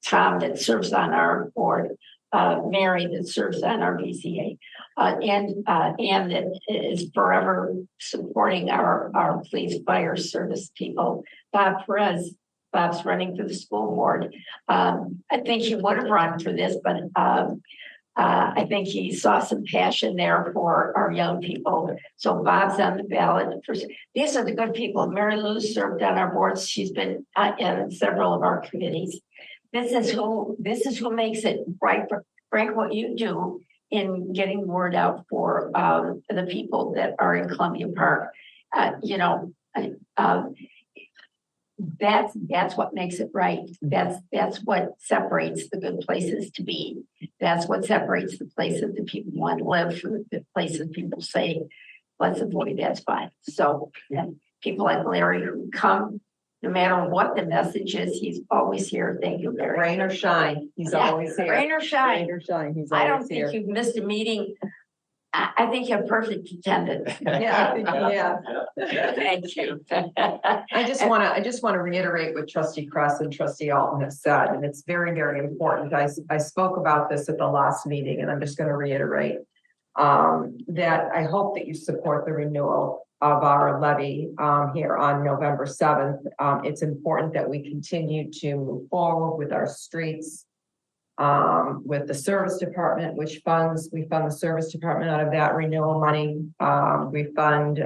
Tom that serves on our board, Mary that serves on our BCA, and that is forever supporting our police fire service people. Bob Perez, Bob's running for the school board. I think he would have run for this, but I think he saw some passion there for our young people. So Bob's on the ballot. These are the good people. Mary Lou served on our boards. She's been in several of our committees. This is who makes it right. Frank, what you do in getting word out for the people that are in Columbia Park, that's what makes it right. That's what separates the good places to be. That's what separates the places that people want to live from the places people say, let's avoid that spot. So people like Larry who come, no matter what the message is, he's always here. Thank you, Larry. Rain or shine, he's always here. Rain or shine. Rain or shine, he's I don't always here. think you've missed a meeting. I think you have perfect attendance. Yeah. Thank you. I just want to reiterate what Trustee Kress and Trustee Alton have said, and it's very, very important. I spoke about this at the last meeting, and I'm just going to reiterate that I hope that you support the renewal of our levy here on November 7th. It's important that we continue to move forward with our streets, with the service department, we fund the service department out of that renewal money. We fund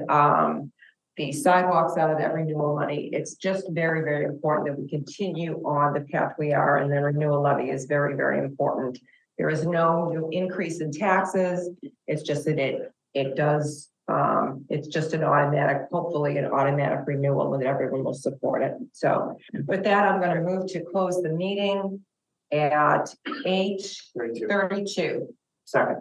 the sidewalks out of that renewal money. It's just very, very important that we continue on the path we are, and the renewal levy is very, very important. There is no new increase in taxes. It's just that it does. It's just an automatic, hopefully an automatic renewal, and everyone will support it. So with that, I'm going to move to close the meeting at 8:32. Second.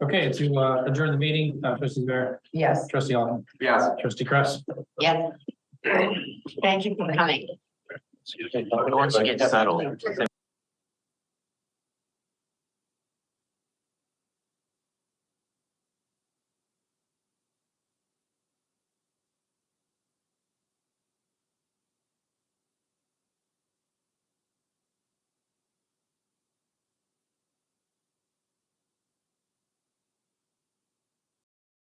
Okay, to adjourn the meeting, Trustee Bear, Yes. Trustee Alton, Yes. Trustee Kress. Yes. Thank you for coming. Once you get settled.